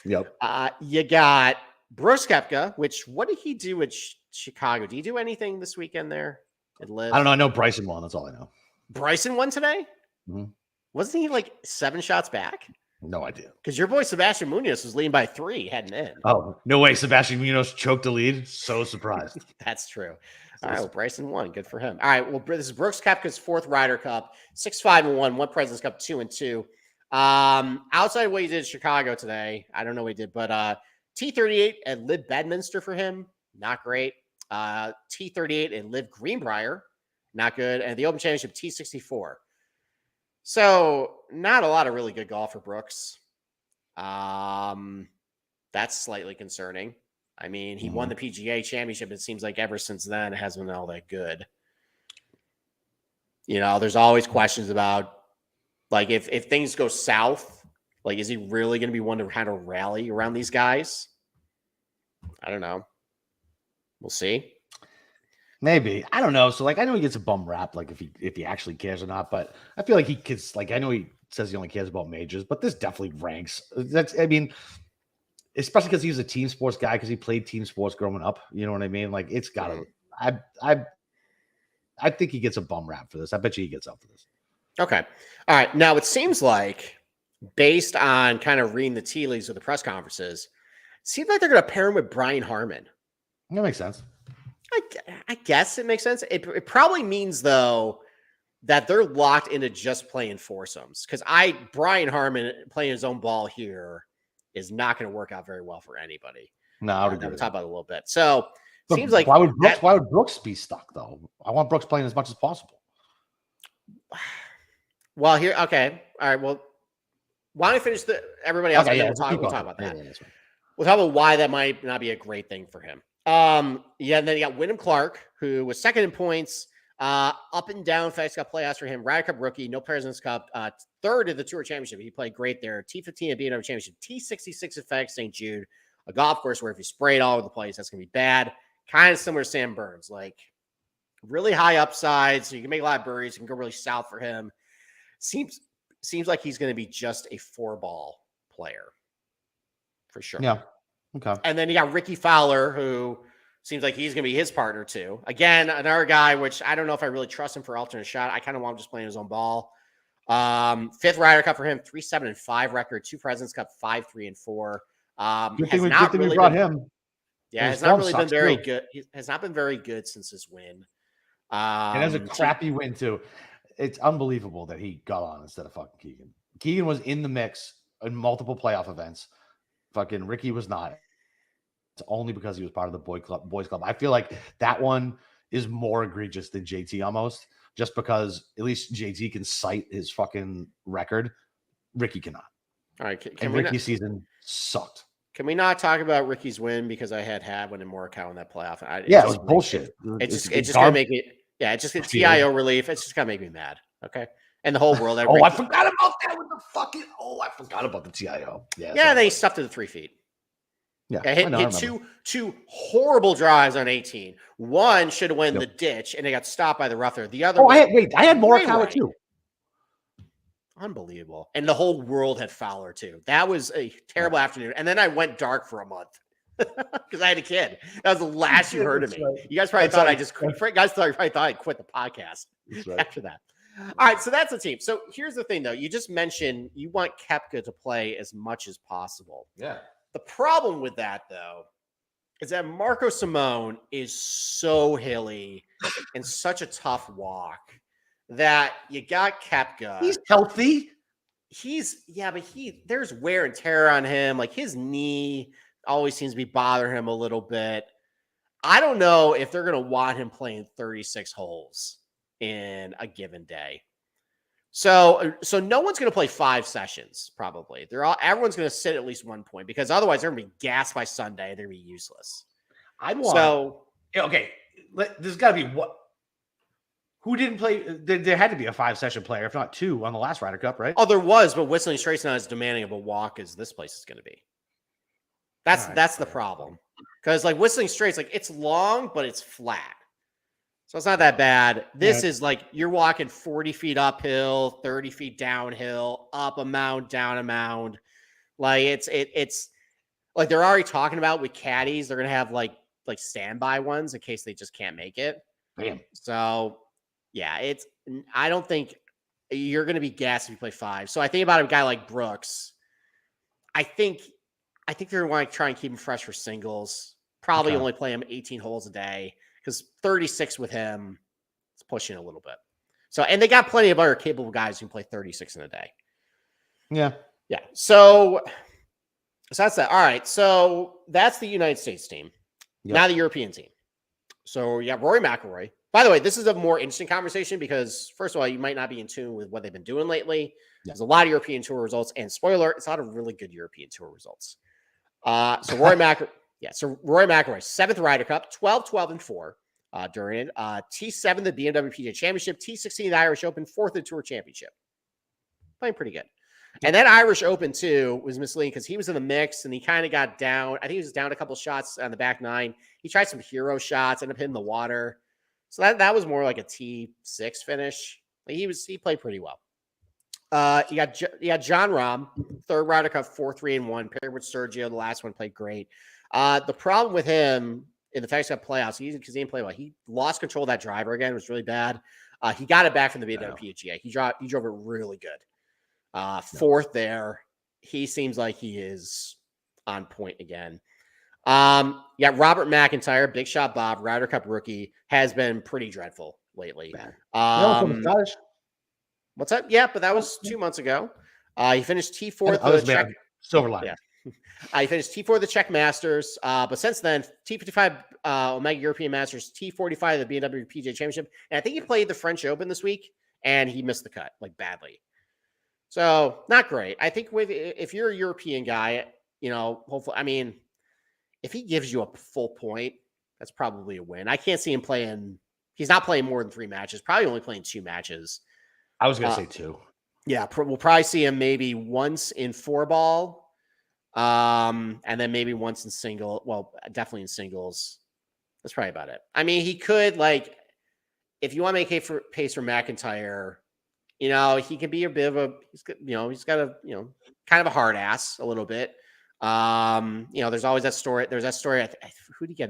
Yep. You got Brooks Koepka, which what did he do at Chicago? Did he do anything this weekend there at Live? I don't know. I know Bryson won. That's all I know. Bryson won today? Mm-hmm. Wasn't he like 7 shots back? No idea. Because your boy Sebastian Munoz was leading by 3 heading in. Oh, no way. Sebastian Munoz choked the lead. So surprised. That's true. All right. Well, Bryson won. Good for him. All right. Well, this is Brooks Koepka's 4th Ryder Cup, 6-5-1, 1 President's Cup, 2-2. Outside of what he did in Chicago today, I don't know what he did, but T38 at Live Bedminster for him, not great. T38 at Live Greenbrier, not good. And the Open Championship, T64. So not a lot of really good golf for Brooks. That's slightly concerning. I mean, he won the PGA Championship. It seems like ever since then, it hasn't been all that good. There's always questions about, like, if things go south, like, is he really going to be one to kind of rally around these guys? I don't know. We'll see. Maybe. I don't know. So, like, I know he gets a bum rap, like, if he actually cares or not, but I feel like he gets, like, I know he says he only cares about majors, but this definitely ranks. I mean, especially because he was a team sports guy, because he played team sports growing up. You know what I mean? Like, it's got to, I think he gets a bum rap for this. I bet you he gets up for this. Okay. All right. Now, it seems like, based on kind of reading the tea leaves of the press conferences, it seems like they're going to pair him with Brian Harman. That makes sense. I guess it makes sense. It probably means, though, that they're locked into just playing foursomes. Because Brian Harman playing his own ball here is not going to work out very well for anybody. No, I would agree. We'll talk about it a little bit. So, but seems like why would Brooks be stuck, though? I want Brooks playing as much as possible. Well, here, okay. All right. Well, why don't we finish everybody else? Okay, we'll talk about that. Yeah, we'll talk about why that might not be a great thing for him. And then you got Wyndham Clark, who was second in points, Up and down FedEx Cup playoffs for him. Ryder Cup rookie, no President's Cup. Third at the Tour Championship. He played great there. T15 at BMW Championship. T66 at FedEx St. Jude. A golf course where if you spray it all over the place, that's going to be bad. Kind of similar to Sam Burns. Like, really high upside, so you can make a lot of birdies. You can go really south for him. Seems like he's going to be just a 4-ball player for sure. Yeah. Okay. And then you got Ricky Fowler, who seems like he's going to be his partner too. Again, another guy, which I don't know if I really trust him for alternate shot. I kind of want him just playing his own ball. 5th Ryder Cup for him, 3-7-5 record, 2 President's Cup, 5-3-4. Good thing we brought him. Yeah, has not really been very good. He has not been very good since his win. And that's a crappy win too. It's unbelievable that he got on instead of fucking Keegan. Keegan was in the mix in multiple playoff events. Fucking Ricky was not. It's only because he was part of the boys club. I feel like that one is more egregious than JT almost, just because at least JT can cite his fucking record. Ricky cannot. All right. And Ricky's season sucked. Can we not talk about Ricky's win because I had one in Morikawa in that playoff? It was bullshit. It's just gonna make me. Yeah, it's just a TIO relief. It's just gonna make me mad. Okay, and the whole world. I forgot about that with the fucking. I forgot about the TIO. Yeah. They stuffed to the 3 feet. Yeah, hit two horrible drives on 18. One should have went in the ditch, and they got stopped by the rougher. The other. I had Morikawa too. Unbelievable. And the whole world had Fowler too. That was a terrible afternoon. And then I went dark for a month because I had a kid. That was the last you heard of me. Right. You guys probably thought I just quit. You guys probably thought I quit the podcast after that. All right. So that's the team. So here's the thing, though. You just mentioned you want Koepka to play as much as possible. Yeah. The problem with that, though, is that Marco Simone is so hilly and such a tough walk that you got Koepka. He's healthy. But there's wear and tear on him. Like his knee always seems to be bothering him a little bit. I don't know if they're going to want him playing 36 holes in a given day. So no one's going to play 5 sessions. Probably everyone's going to sit at least 1 point because otherwise they're going to be gassed by Sunday. They're going to be useless. There's got to be what. Who didn't play? There had to be a 5-session player, if not 2, on the last Ryder Cup, right? Oh, there was, but Whistling Straits not as demanding of a walk as this place is going to be. That's the problem. Because like Whistling Straits, like it's long, but it's flat. So it's not that bad. This is like you're walking 40 feet uphill, 30 feet downhill, up a mound, down a mound. Like it's like they're already talking about with caddies, they're going to have like standby ones in case they just can't make it. Damn. So yeah, I don't think you're going to be gassed if you play 5. So I think about a guy like Brooks. I think they're going to want to try and keep him fresh for singles. Probably only play him 18 holes a day because 36 with him is pushing a little bit. So, and they got plenty of other capable guys who can play 36 in a day. Yeah. Yeah. So that's that. All right. So that's the United States team. Yep. Now the European team. So you got Rory McIlroy. By the way, this is a more interesting conversation because, first of all, you might not be in tune with what they've been doing lately. There's a lot of European Tour results, and spoiler, it's a lot of really good European Tour results. So Rory McIlroy, 7th Ryder Cup, 12-12-4 during it. T7, the BMW PGA Championship, T16, the Irish Open, 4th the Tour Championship. Playing pretty good. And then Irish Open, too, was misleading because he was in the mix, and he kind of got down. I think he was down a couple shots on the back 9. He tried some hero shots, ended up hitting the water. So that was more like a T6 finish. He played pretty well. You got John Rahm, 3rd Ryder Cup, 4-3-1. Paired with Sergio, the last one played great. The problem with him in the FedEx Cup playoffs, because he didn't play well, he lost control of that driver again. It was really bad. He got it back from the BMW PGA. He drove it really good. 4th there. He seems like he is on point again. Yeah, Robert McIntyre, Big Shot Bob, Ryder Cup rookie, has been pretty dreadful lately. What's that? Yeah, but that was 2 months ago. He finished T4 at the Czech Silver line. Yeah. He finished T4 of the Czech Masters, but since then, T55 Omega European Masters, T45 the BMW PGA Championship, and I think he played the French Open this week, and he missed the cut like badly. So not great. I think if you're a European guy, hopefully, I mean, if he gives you a full point, that's probably a win. I can't see him playing. He's not playing more than 3 matches, probably only playing 2 matches. I was going to say 2. Yeah, we'll probably see him maybe once in 4-ball, and then maybe once in single. Well, definitely in singles. That's probably about it. I mean, he could, like, if you want to make pace for McIntyre, he can be a bit of a, he's got a, kind of a hard ass a little bit. There's always that story. There's that story. Who did he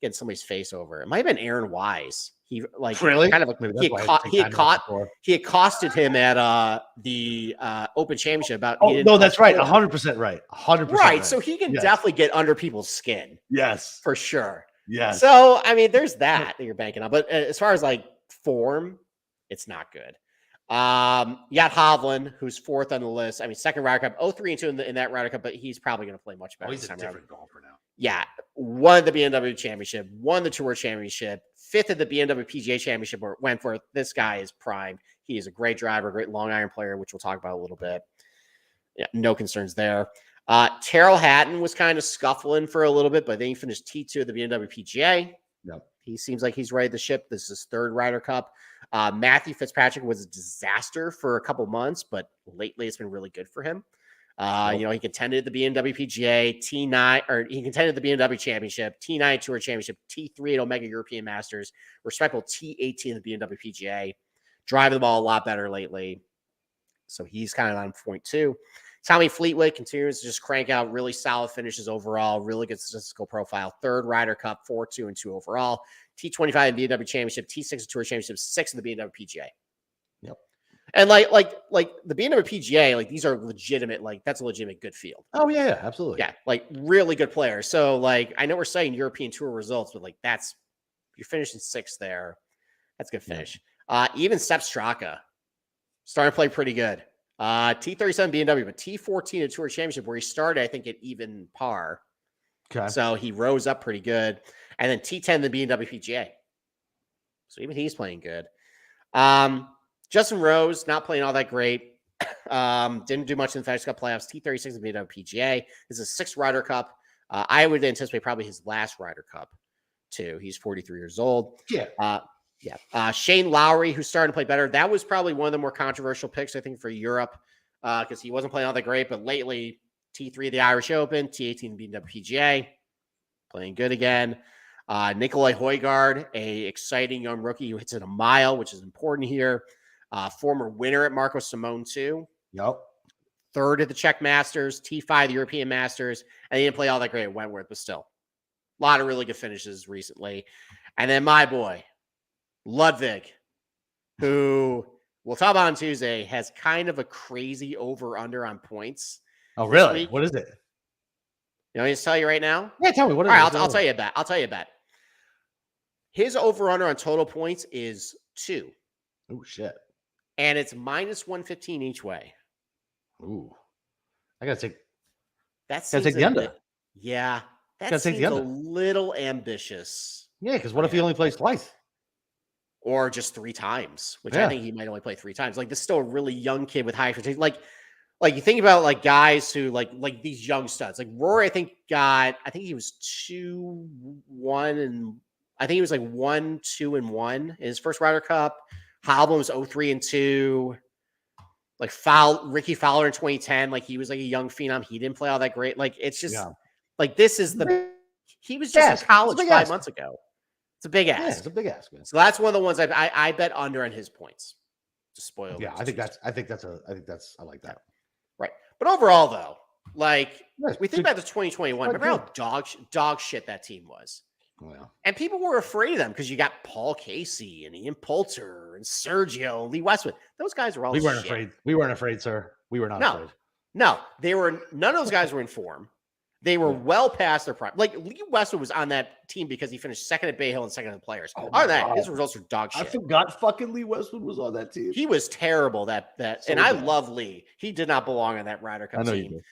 get somebody's face over? It might have been Aaron Wise. He really kind of he accosted him at the Open Championship about. Oh no, that's right. 100% right. 100% right. So he can definitely get under people's skin. Yes, for sure. Yes. So I mean, there's that you're banking on, but as far as like form, it's not good. You got Hovland, who's 4th on the list. I mean, 2nd Ryder Cup, 0-3-2 in that Ryder Cup, but he's probably going to play much better. He's a different golfer now. Yeah, won the BMW Championship, won the Tour Championship, 5th at the BMW PGA Championship where Wentworth. This guy is primed. He is a great driver, great long iron player, which we'll talk about a little bit. Yeah, no concerns there. Terrell Hatton was kind of scuffling for a little bit, but then he finished T2 at the BMW PGA. Yep. He seems like he's ready to ship. This is his 3rd Ryder Cup. Matthew Fitzpatrick was a disaster for a couple months, but lately it's been really good for him. He contended at the BMW PGA, T9, or he contended at the BMW Championship, T9 Tour Championship, T3 at Omega European Masters, respectable T18 at the BMW PGA, driving the ball a lot better lately. So he's kind of on point too. Tommy Fleetwood continues to just crank out really solid finishes overall, really good statistical profile. 3rd Ryder Cup, 4-2-2 overall. T25 in BMW Championship, T6 Tour Championship, 6 in the BMW PGA. Yep. And like the BMW PGA, like these are legitimate, like that's a legitimate good field. Oh yeah, absolutely. Yeah, like really good players. So like I know we're saying European Tour results, but like you're finishing 6th there. That's a good finish. Yeah. Even Sepp Straka starting to play pretty good. T37 BMW, but T14 at Tour Championship where he started, I think, at even par. Okay. So he rose up pretty good. And then T10 the BMW PGA. So even he's playing good. Justin Rose, not playing all that great. Didn't do much in the FedEx Cup playoffs. T36 in the BMW PGA. This is 6th Ryder Cup. I would anticipate probably his last Ryder Cup, too. He's 43 years old. Yeah. Shane Lowry, who's starting to play better. That was probably one of the more controversial picks, I think, for Europe because he wasn't playing all that great. But lately, T3 the Irish Open, T18 the BMW PGA, playing good again. Nikolai Højgaard, a exciting young rookie who hits it a mile, which is important here. Former winner at Marco Simone, too. Yep. 3rd at the Czech Masters, T5 the European Masters, and he didn't play all that great at Wentworth, but still. A lot of really good finishes recently. And then my boy, Ludwig, who we'll talk about on Tuesday, has kind of a crazy over-under on points. Oh, really? What is it? You want me to tell you right now? Yeah, tell me. What is it? All right, I'll tell you about. I'll tell you about. His over-under on total points is 2. Oh, shit. And it's -115 each way. Ooh. I got to take... That's take the under. Yeah. That seems a little ambitious. Yeah, because what if he only plays twice? Or just 3 times, which I think he might only play 3 times. Like, this is still a really young kid with high expectations. Like you think about like guys who like these young studs. Like Rory, I think he was 2-1 and I think he was like 1-2-1 in his first Ryder Cup. Hovland was 0-3-2. Like Ricky Fowler in 2010, like he was like a young phenom. He didn't play all that great. Like it's just like this is he was just in college 5 months ago. It's a big ask. Yeah, it's a big ask, man. So that's one of the ones I bet under on his points to spoil. Yeah, I like that. Right. But overall, though, like we think about the 2021. Remember how dog shit that team was? Oh, yeah. And people were afraid of them because you got Paul Casey and Ian Poulter and Sergio and Lee Westwood. Those guys were all We weren't afraid. We weren't afraid, sir. We were not afraid. No, none of those guys were in form. They were well past their prime. Like Lee Westwood was on that team because he finished 2nd at Bay Hill and 2nd at the Players. Other than that, his results were dog shit. I forgot fucking Lee Westwood was on that team. He was terrible. And I love Lee. He did not belong on that Ryder Cup team. You did.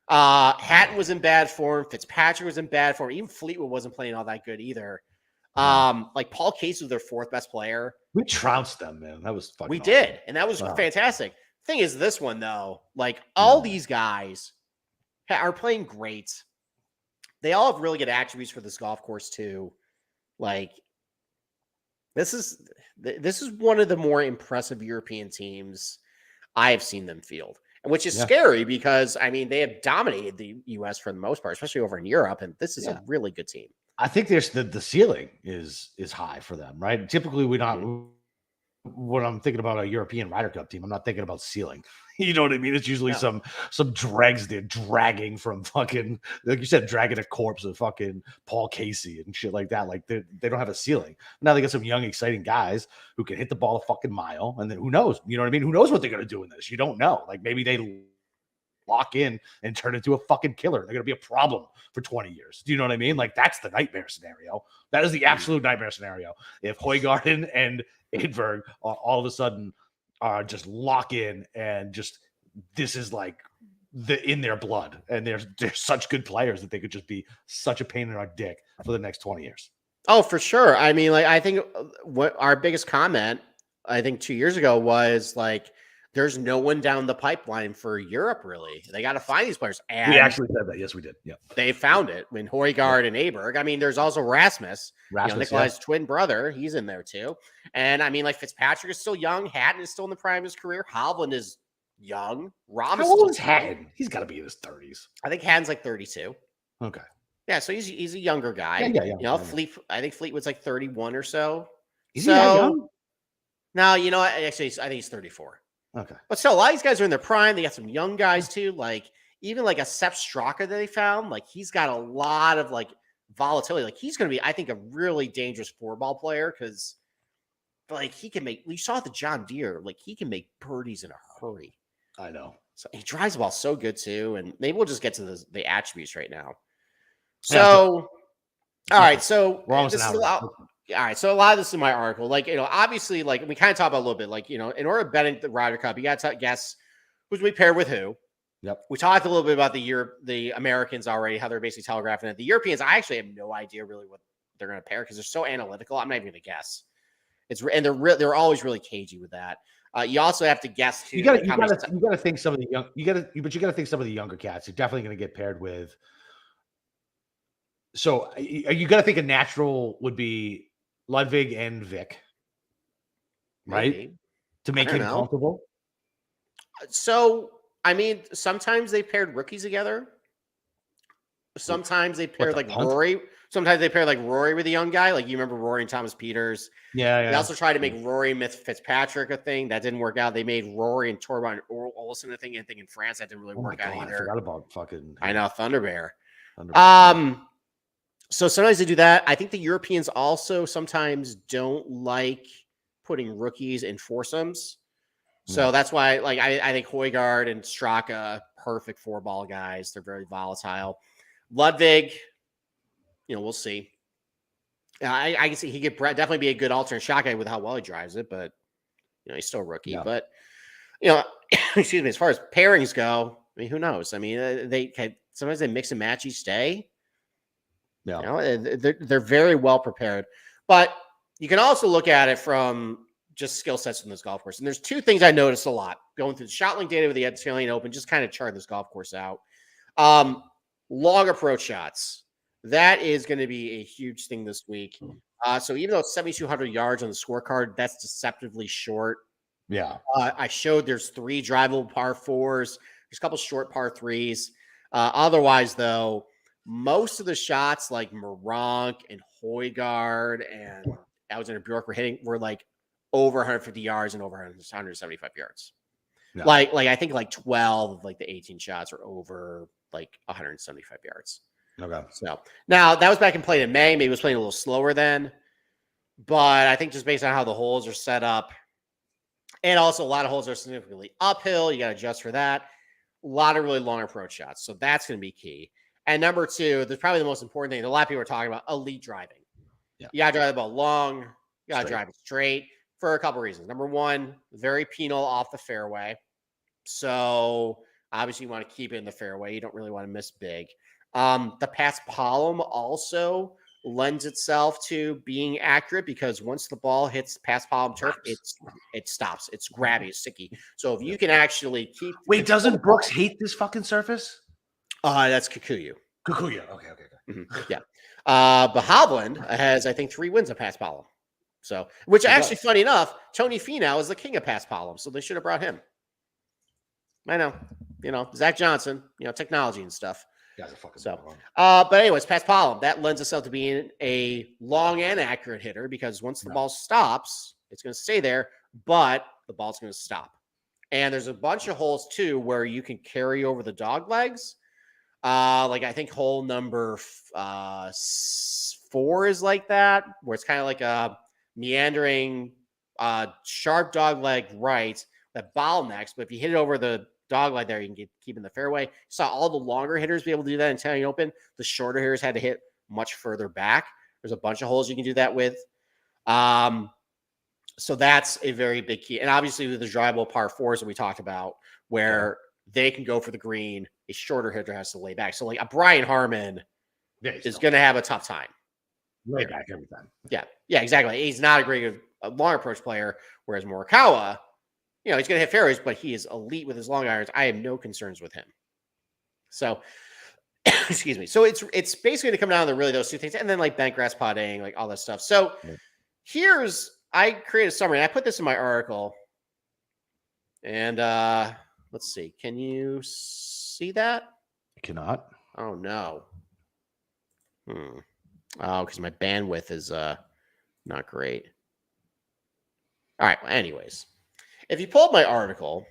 Hatton was in bad form. Fitzpatrick was in bad form. Even Fleetwood wasn't playing all that good either. Like Paul Casey was their 4th best player. We trounced them, man. That was fucking. We did, and that was fantastic. Thing is, this one though, like all these guys are playing great. They all have really good attributes for this golf course too. Like This is one of the more impressive European teams I have seen them field, and which is scary because I mean they have dominated the U.S. for the most part, especially over in Europe, and this is a really good team. I think there's the ceiling is high for them, right? Typically, we not. When I'm thinking about a European Ryder Cup team, I'm not thinking about ceiling. You know what I mean? It's usually some dregs they're dragging from fucking, like you said, dragging a corpse of fucking Paul Casey and shit like that. Like they don't have a ceiling. Now they got some young, exciting guys who can hit the ball a fucking mile, and then who knows? You know what I mean? Who knows what they're gonna do in this? You don't know. Like maybe they lock in and turn into a fucking killer. They're gonna be a problem for 20 years. Do you know what I mean? Like that's the nightmare scenario. That is the absolute nightmare scenario. If Højgaard and Edberg all of a sudden just lock in and just this is like in their blood, and they're such good players that they could just be such a pain in our dick for the next 20 years. Oh, for sure. I mean, like I think what our biggest comment I think 2 years ago was like there's no one down the pipeline for Europe, really. They got to find these players. And we actually said that. Yes, we did. Yeah. They found it when Højgaard and Aberg. I mean, there's also Rasmus Nikolai's twin brother. He's in there too. And I mean, like Fitzpatrick is still young. Hatton is still in the prime of his career. Hovland is young. How old is Hatton? He's got to be in his 30s. I think Hatton's like 32. Okay. Yeah, so he's a younger guy. Yeah. You know, I think Fleetwood's like 31 or so. Is he that young? No, you know, actually, I think he's 34. Okay. But still, a lot of these guys are in their prime. They got some young guys too. Like even like a Sepp Straka that they found, like he's got a lot of like volatility. Like he's going to be, I think, a really dangerous 4-ball player because like he can make, we saw the John Deere, like he can make birdies in a hurry. I know. So he drives the ball so good too. And maybe we'll just get to the attributes right now. So, all right. So we're almost an hour. All right, so a lot of this is in my article. Like, you know, obviously, like we kind of talk about a little bit, like, you know, in order to bet in the Ryder Cup, you got to guess who's going to be paired with who. Yep. We talked a little bit about the Americans already, how they're basically telegraphing it. The Europeans, I actually have no idea really what they're going to pair because they're so analytical. I'm not even going to guess. They're always really cagey with that. You also have to guess too. You got to think some of the young. You got to think some of the younger cats are definitely going to get paired with. So you got to think a natural would be Ludwig and Vic, right? Maybe. To make him comfortable. So, I mean, sometimes they paired rookies together. Sometimes they paired like Rory. Sometimes they pair like Rory with a young guy. Like you remember Rory and Thomas Peters. Yeah. They also tried to make Rory and Fitzpatrick a thing. That didn't work out. They made Rory and Torben Olsen a thing. I think in France that didn't really work out either. I forgot about fucking. I know Thunderbear. So sometimes they do that. I think the Europeans also sometimes don't like putting rookies in foursomes. So that's why, like, I think Højgaard and Straka, perfect 4-ball guys. They're very volatile. Ludwig, you know, we'll see. I can see he could definitely be a good alternate shot guy with how well he drives it, but, you know, he's still a rookie. Yeah. But, you know, excuse me, as far as pairings go, I mean, who knows? I mean, sometimes they mix and match each day. Yeah, you know, they're very well prepared, but you can also look at it from just skill sets in this golf course. And there's two things I noticed a lot going through the ShotLink data with the Australian Open, just kind of chart this golf course out. Long approach shots. That is going to be a huge thing this week. So even though it's 7,200 yards on the scorecard, that's deceptively short. Yeah. I showed there's 3 drivable par 4s. There's a couple short par 3s. Otherwise, though, most of the shots like Moronk and Højgaard and Alexander Bjork were like over 150 yards and over 175 yards. Yeah. Like I think like 12 of like the 18 shots are over like 175 yards. Okay. So now that was back in play in May. Maybe it was playing a little slower then, but I think just based on how the holes are set up, and also a lot of holes are significantly uphill. You got to adjust for that. A lot of really long approach shots. So that's going to be key. And number 2, there's probably the most important thing. A lot of people are talking about elite driving. Yeah. You got to drive the ball long. You got to drive it straight for a couple reasons. Number 1, very penal off the fairway. So obviously you want to keep it in the fairway. You don't really want to miss big. The pass palm also lends itself to being accurate because once the ball hits pass palm turf, it stops. It's grabby, it's sticky. So if you can actually keep. Wait, doesn't Brooks hate this fucking surface? That's Kikuyu. Okay. Mm-hmm. Yeah. But Hovland has, I think, 3 wins of pass palm. So, which actually, funny enough, Tony Finau is the king of pass problems, so they should have brought him. I know, Zach Johnson, technology and stuff. Guys are fucking but anyways, pass problem, that lends itself to being a long and accurate hitter because once the ball stops, it's going to stay there, but the ball's going to stop. And there's a bunch of holes too where you can carry over the dog legs. Like I think hole number 4 is like that, where it's kind of like a meandering, sharp dog leg right that bottlenecks. But if you hit it over the dog leg there, you can keep in the fairway. You saw all the longer hitters be able to do that in Italian Open. The shorter hitters had to hit much further back. There's a bunch of holes you can do that with. So that's a very big key. And obviously with the drivable par 4s that we talked about, where they can go for the green, a shorter hitter has to lay back. So like a Brian Harmon is going to have a tough time. Lay back every time. Yeah, exactly. He's not a long approach player, whereas Morikawa, he's going to hit fairways, but he is elite with his long irons. I have no concerns with him. So, excuse me. So it's basically going to come down to really those two things. And then like bent grass putting, like all that stuff. So I created a summary, and I put this in my article. And let's see. Can you see that? I cannot. Oh, no. Oh, because my bandwidth is not great. All right. Well, anyways, if you pull up my article,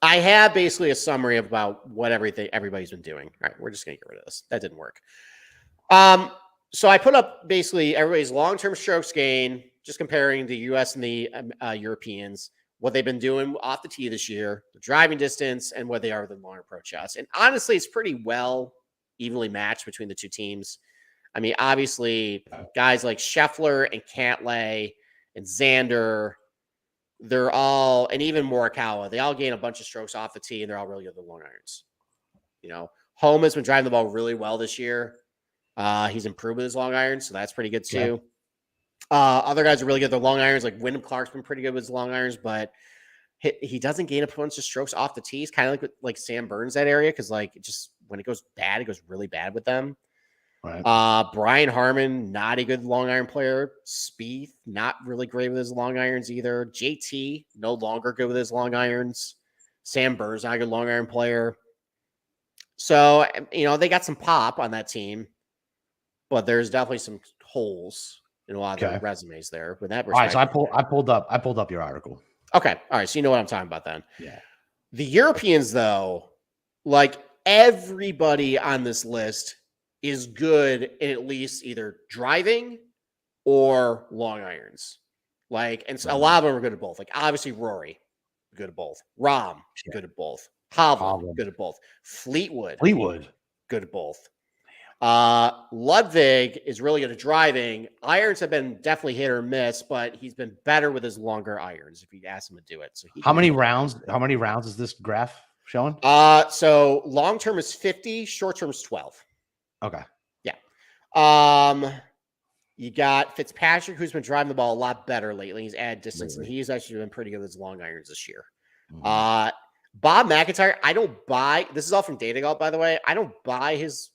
I have basically a summary about what everybody's been doing. All right. We're just going to get rid of this. That didn't work. So I put up basically everybody's long-term strokes gain, just comparing the U.S. and the Europeans, what they've been doing off the tee this year, the driving distance, and what they are with the long approach shots. And honestly, it's pretty well evenly matched between the two teams. I mean, obviously, guys like Scheffler and Cantlay and Xander, they're all, and even Morikawa, they all gain a bunch of strokes off the tee, and they're all really good with the long irons. Homa's been driving the ball really well this year. He's improved with his long irons, so that's pretty good too. Other guys are really good with their long irons, like Wyndham Clark's been pretty good with his long irons, but he doesn't gain a bunch of strokes off the tee. He's kind of like Sam Burns that area, because like when it goes bad, it goes really bad with them. Right. Brian Harmon, not a good long iron player. Spieth, not really great with his long irons either. JT, no longer good with his long irons. Sam Burns, not a good long iron player. So, they got some pop on that team, but there's definitely some holes in a lot of their resumes there. With that, all right. So I pulled up your article. Okay, all right. So you know what I'm talking about then. Yeah. The Europeans, though, like everybody on this list, is good in at least either driving or long irons. And so a lot of them are good at both. Like obviously Rory, good at both. Rahm, good at both. Hovland, good at both. Fleetwood, good at both. Ludwig is really good at driving. Irons have been definitely hit or miss, but he's been better with his longer irons if you ask him to do it. So how many rounds is this graph showing? So long term is 50, short term is 12. Okay. Yeah. You got Fitzpatrick, who's been driving the ball a lot better lately. He's added distance, and he's actually been pretty good with his long irons this year. Mm-hmm. Bob McIntyre, I don't buy. This is all from Datagolf, by the way. I don't buy his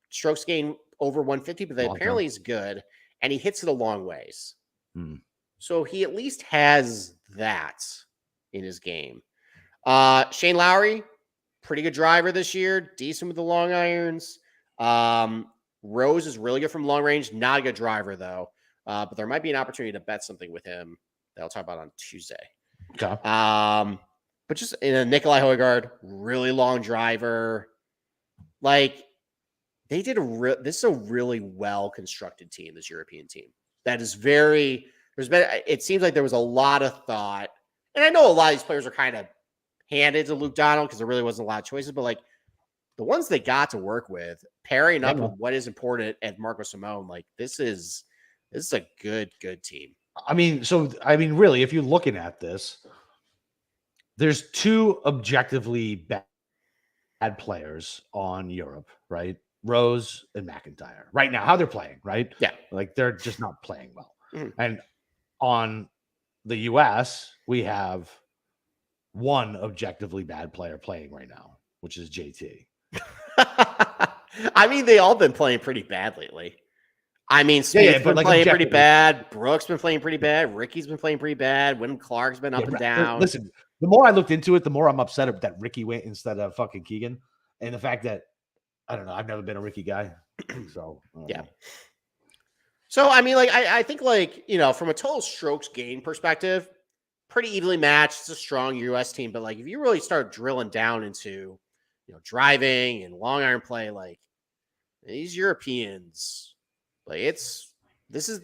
strokes gain over 150, but apparently he's good, and he hits it a long ways. So he at least has that in his game. Shane Lowry, pretty good driver this year, decent with the long irons. Rose is really good from long range, not a good driver though. But there might be an opportunity to bet something with him that I'll talk about on Tuesday. Okay. But just in a Nikolai Højgaard, really long driver. Like they did this is a really well constructed team, this European team. That is it seems like there was a lot of thought. And I know a lot of these players are kind of handed to Luke Donald because there really wasn't a lot of choices, but like the ones they got to work with, pairing up with what is important at Marco Simone, like this is a good team. Really, if you're looking at this, there's two objectively bad players on Europe, right? Rose and McIntyre. Right now, how they're playing, right? Yeah. Like they're just not playing well. Mm-hmm. And on the US, we have one objectively bad player playing right now, which is JT. I mean, they all been playing pretty bad lately. I mean, Smith's been playing pretty bad. Brooks been playing pretty bad. Ricky's been playing pretty bad. Wyndham Clark's been up and down. Listen, the more I looked into it, the more I'm upset that Ricky went instead of fucking Keegan. And the fact that, I don't know, I've never been a Ricky guy. So, yeah. So, I mean, like, I think, like, you know, from a total strokes gain perspective, pretty evenly matched. It's a strong U.S. team. But, like, if you really start drilling down into, you know, driving and long iron play, like, these Europeans, like,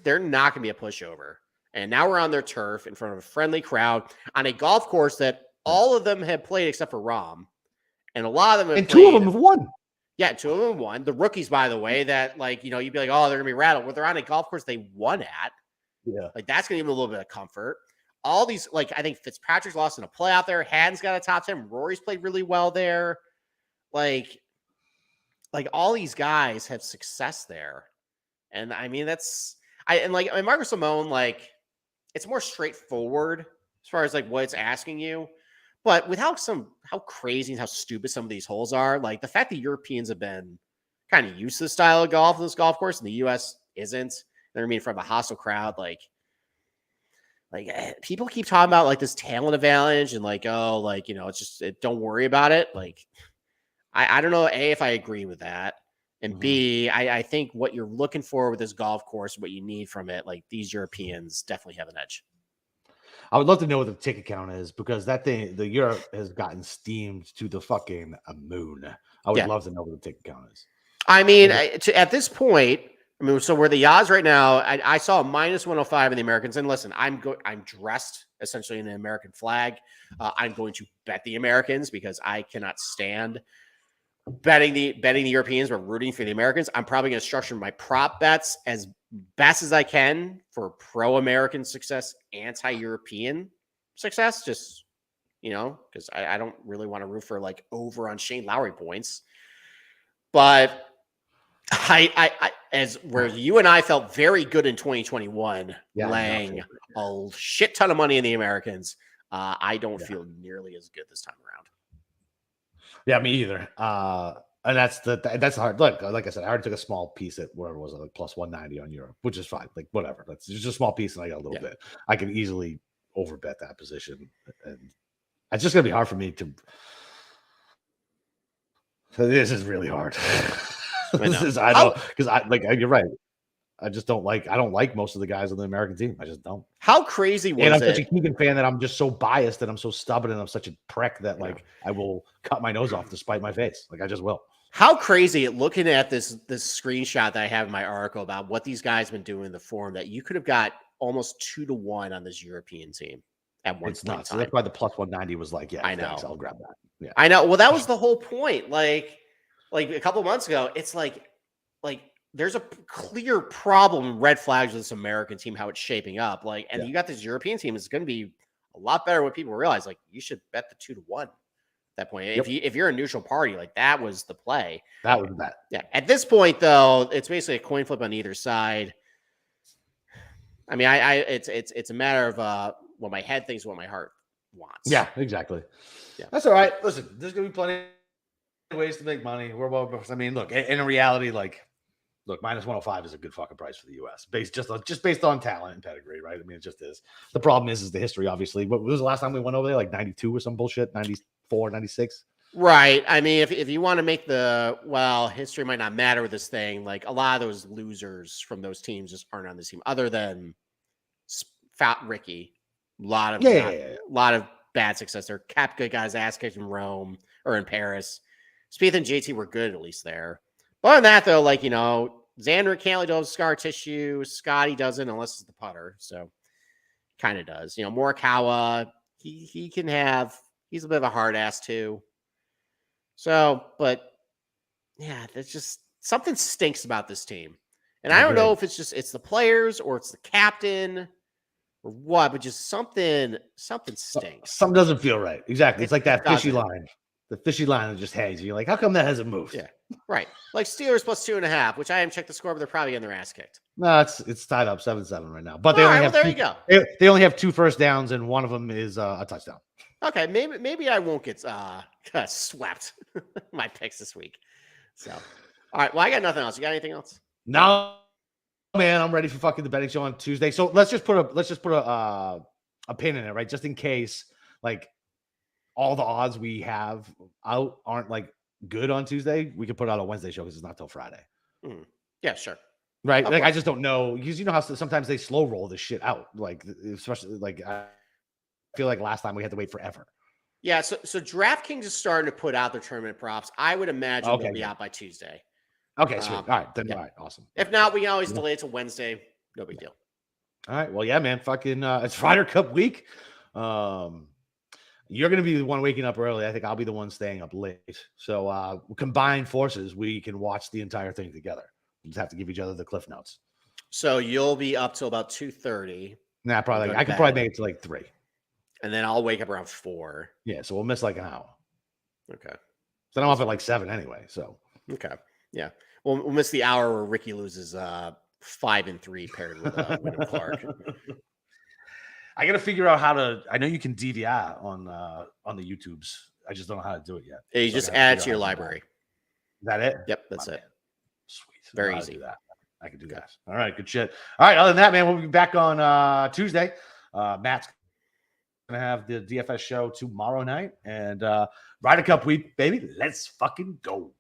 they're not going to be a pushover. And now we're on their turf in front of a friendly crowd on a golf course that all of them have played except for Rahm. And a lot of them have played. 2 of them have won. Yeah, 2 of them won. The rookies, by the way, that, like, you know, you'd be like, oh, they're going to be rattled. Well, they're on a golf course they won at. Yeah. Like, that's going to give them a little bit of comfort. All these, like, I think Fitzpatrick's lost in a playoff there. Haddon's got a top 10. Rory's played really well there. Like all these guys have success there. And I mean, Marcus Simone, like, it's more straightforward as far as like what it's asking you. But with how crazy and how stupid some of these holes are, like the fact that Europeans have been kind of used to the style of golf in this golf course and the U.S. isn't, they're mean from a hostile crowd, like people keep talking about like this talent advantage and like, oh, like, you know, it's just don't worry about it. Like, I don't know, A, if I agree with that. And B, I think what you're looking for with this golf course, what you need from it, like these Europeans definitely have an edge. I would love to know what the ticket count is because that thing, the Europe has gotten steamed to the fucking moon. I would love to know what the ticket count is. I mean, at this point, I mean, so where the odds right now, I saw a minus 105 in the Americans. And listen, I'm dressed essentially in the American flag. I'm going to bet the Americans because I cannot stand betting the Europeans. We're rooting for the Americans. I'm probably going to structure my prop bets as best as I can for pro-American success, anti-European success. Just, you know, because I don't really want to root for like over on Shane Lowry points. But I as where you and I felt very good in 2021, laying a shit ton of money in the Americans. I don't feel nearly as good this time around. Yeah, me either. And that's hard. Look, like I said, I already took a small piece at where was it, like plus 190 on Europe, which is fine. Like whatever. That's just a small piece, and I got a little bit. I can easily overbet that position, and it's just gonna be hard for me to. So this is really hard. I know because you're right. I don't like most of the guys on the American team. I just don't. How crazy was it? And I'm such a Keegan fan that I'm just so biased and I'm so stubborn and I'm such a prick that like I will cut my nose off to spite my face. Like I just will. How crazy looking at this screenshot that I have in my article about what these guys have been doing in the forum that you could have got almost 2-1 on this European team at one point. It's nuts. So that's why the plus 190 was like, I know. Thanks, I'll grab that. Yeah. I know. Well, that was the whole point. Like a couple of months ago, it's like there's a clear problem, red flags with this American team, how it's shaping up. Like, and you got this European team, it's going to be a lot better when people realize, like, you should bet the 2-1 at that point. If you're a neutral party, like that was the play. That was the bet. Yeah. At this point, though, it's basically a coin flip on either side. I mean, it's a matter of what my head thinks, what my heart wants. Yeah, exactly. Yeah, that's all right. Listen, there's going to be plenty of ways to make money. I mean, look, in reality, like, look, minus 105 is a good fucking price for the U.S. based on talent and pedigree, right? I mean, it just is. The problem is the history, obviously. What was the last time we went over there? Like 92 or some bullshit? 94, 96? Right. I mean, if you want to make history might not matter with this thing. Like a lot of those losers from those teams just aren't on this team, other than Fat Ricky. A lot of bad success there. Koepka got his ass kicked in Rome or in Paris. Spieth and JT were good at least there. But other than that, though, like, you know, Xander Cantley does scar tissue. Scotty doesn't unless it's the putter. So kind of does. You know, Morikawa, he can have, he's a bit of a hard ass too. So, but yeah, there's just something stinks about this team. And I don't know if it's the players or it's the captain or what, but just something stinks. Something doesn't feel right. Exactly. It's like that fishy line. The fishy line that just hangs. You're like, how come that hasn't moved? Yeah, right. Like Steelers plus 2.5, which I haven't checked the score, but they're probably getting their ass kicked. No, it's tied up 7-7 right now. But they only have there you go. They only have 2 first downs, and one of them is a touchdown. Okay, maybe I won't get swept my picks this week. So, all right. Well, I got nothing else. You got anything else? No. man, I'm ready for fucking the betting show on Tuesday. So let's just put a pin in it, right? Just in case, like, all the odds we have out aren't like good on Tuesday. We could put out a Wednesday show because it's not till Friday. Yeah, sure. Right. Like, I just don't know, because you know how sometimes they slow roll this shit out. Like, especially like, I feel like last time we had to wait forever. Yeah. So DraftKings is starting to put out their tournament props. I would imagine they'll be out by Tuesday. Okay, sweet. All right. Then, yeah. all right. Awesome. If not, we can always delay it to Wednesday. No big deal. All right. Well, yeah, man. Fucking, it's Ryder Cup week. You're going to be the one waking up early. I think I'll be the one staying up late. So, combined forces, we can watch the entire thing together. We just have to give each other the cliff notes. So you'll be up till about 2:30. Nah, probably. Like, I could probably make it to like 3. And then I'll wake up around 4. Yeah, so we'll miss like an hour. Okay. So I'm off at like 7 anyway. So okay, yeah, we'll miss the hour where Ricky loses 5-3 paired with Wyndham Clark. I got to figure out how to. I know you can DVR on the YouTubes. I just don't know how to do it yet. Yeah, you just add it to your library. Is that it? Yep, that's it. Sweet. Very easy. Do that. I can do that. All right, good shit. All right, other than that, man, we'll be back on Tuesday. Matt's gonna have the DFS show tomorrow night, and Ryder Cup week, baby. Let's fucking go.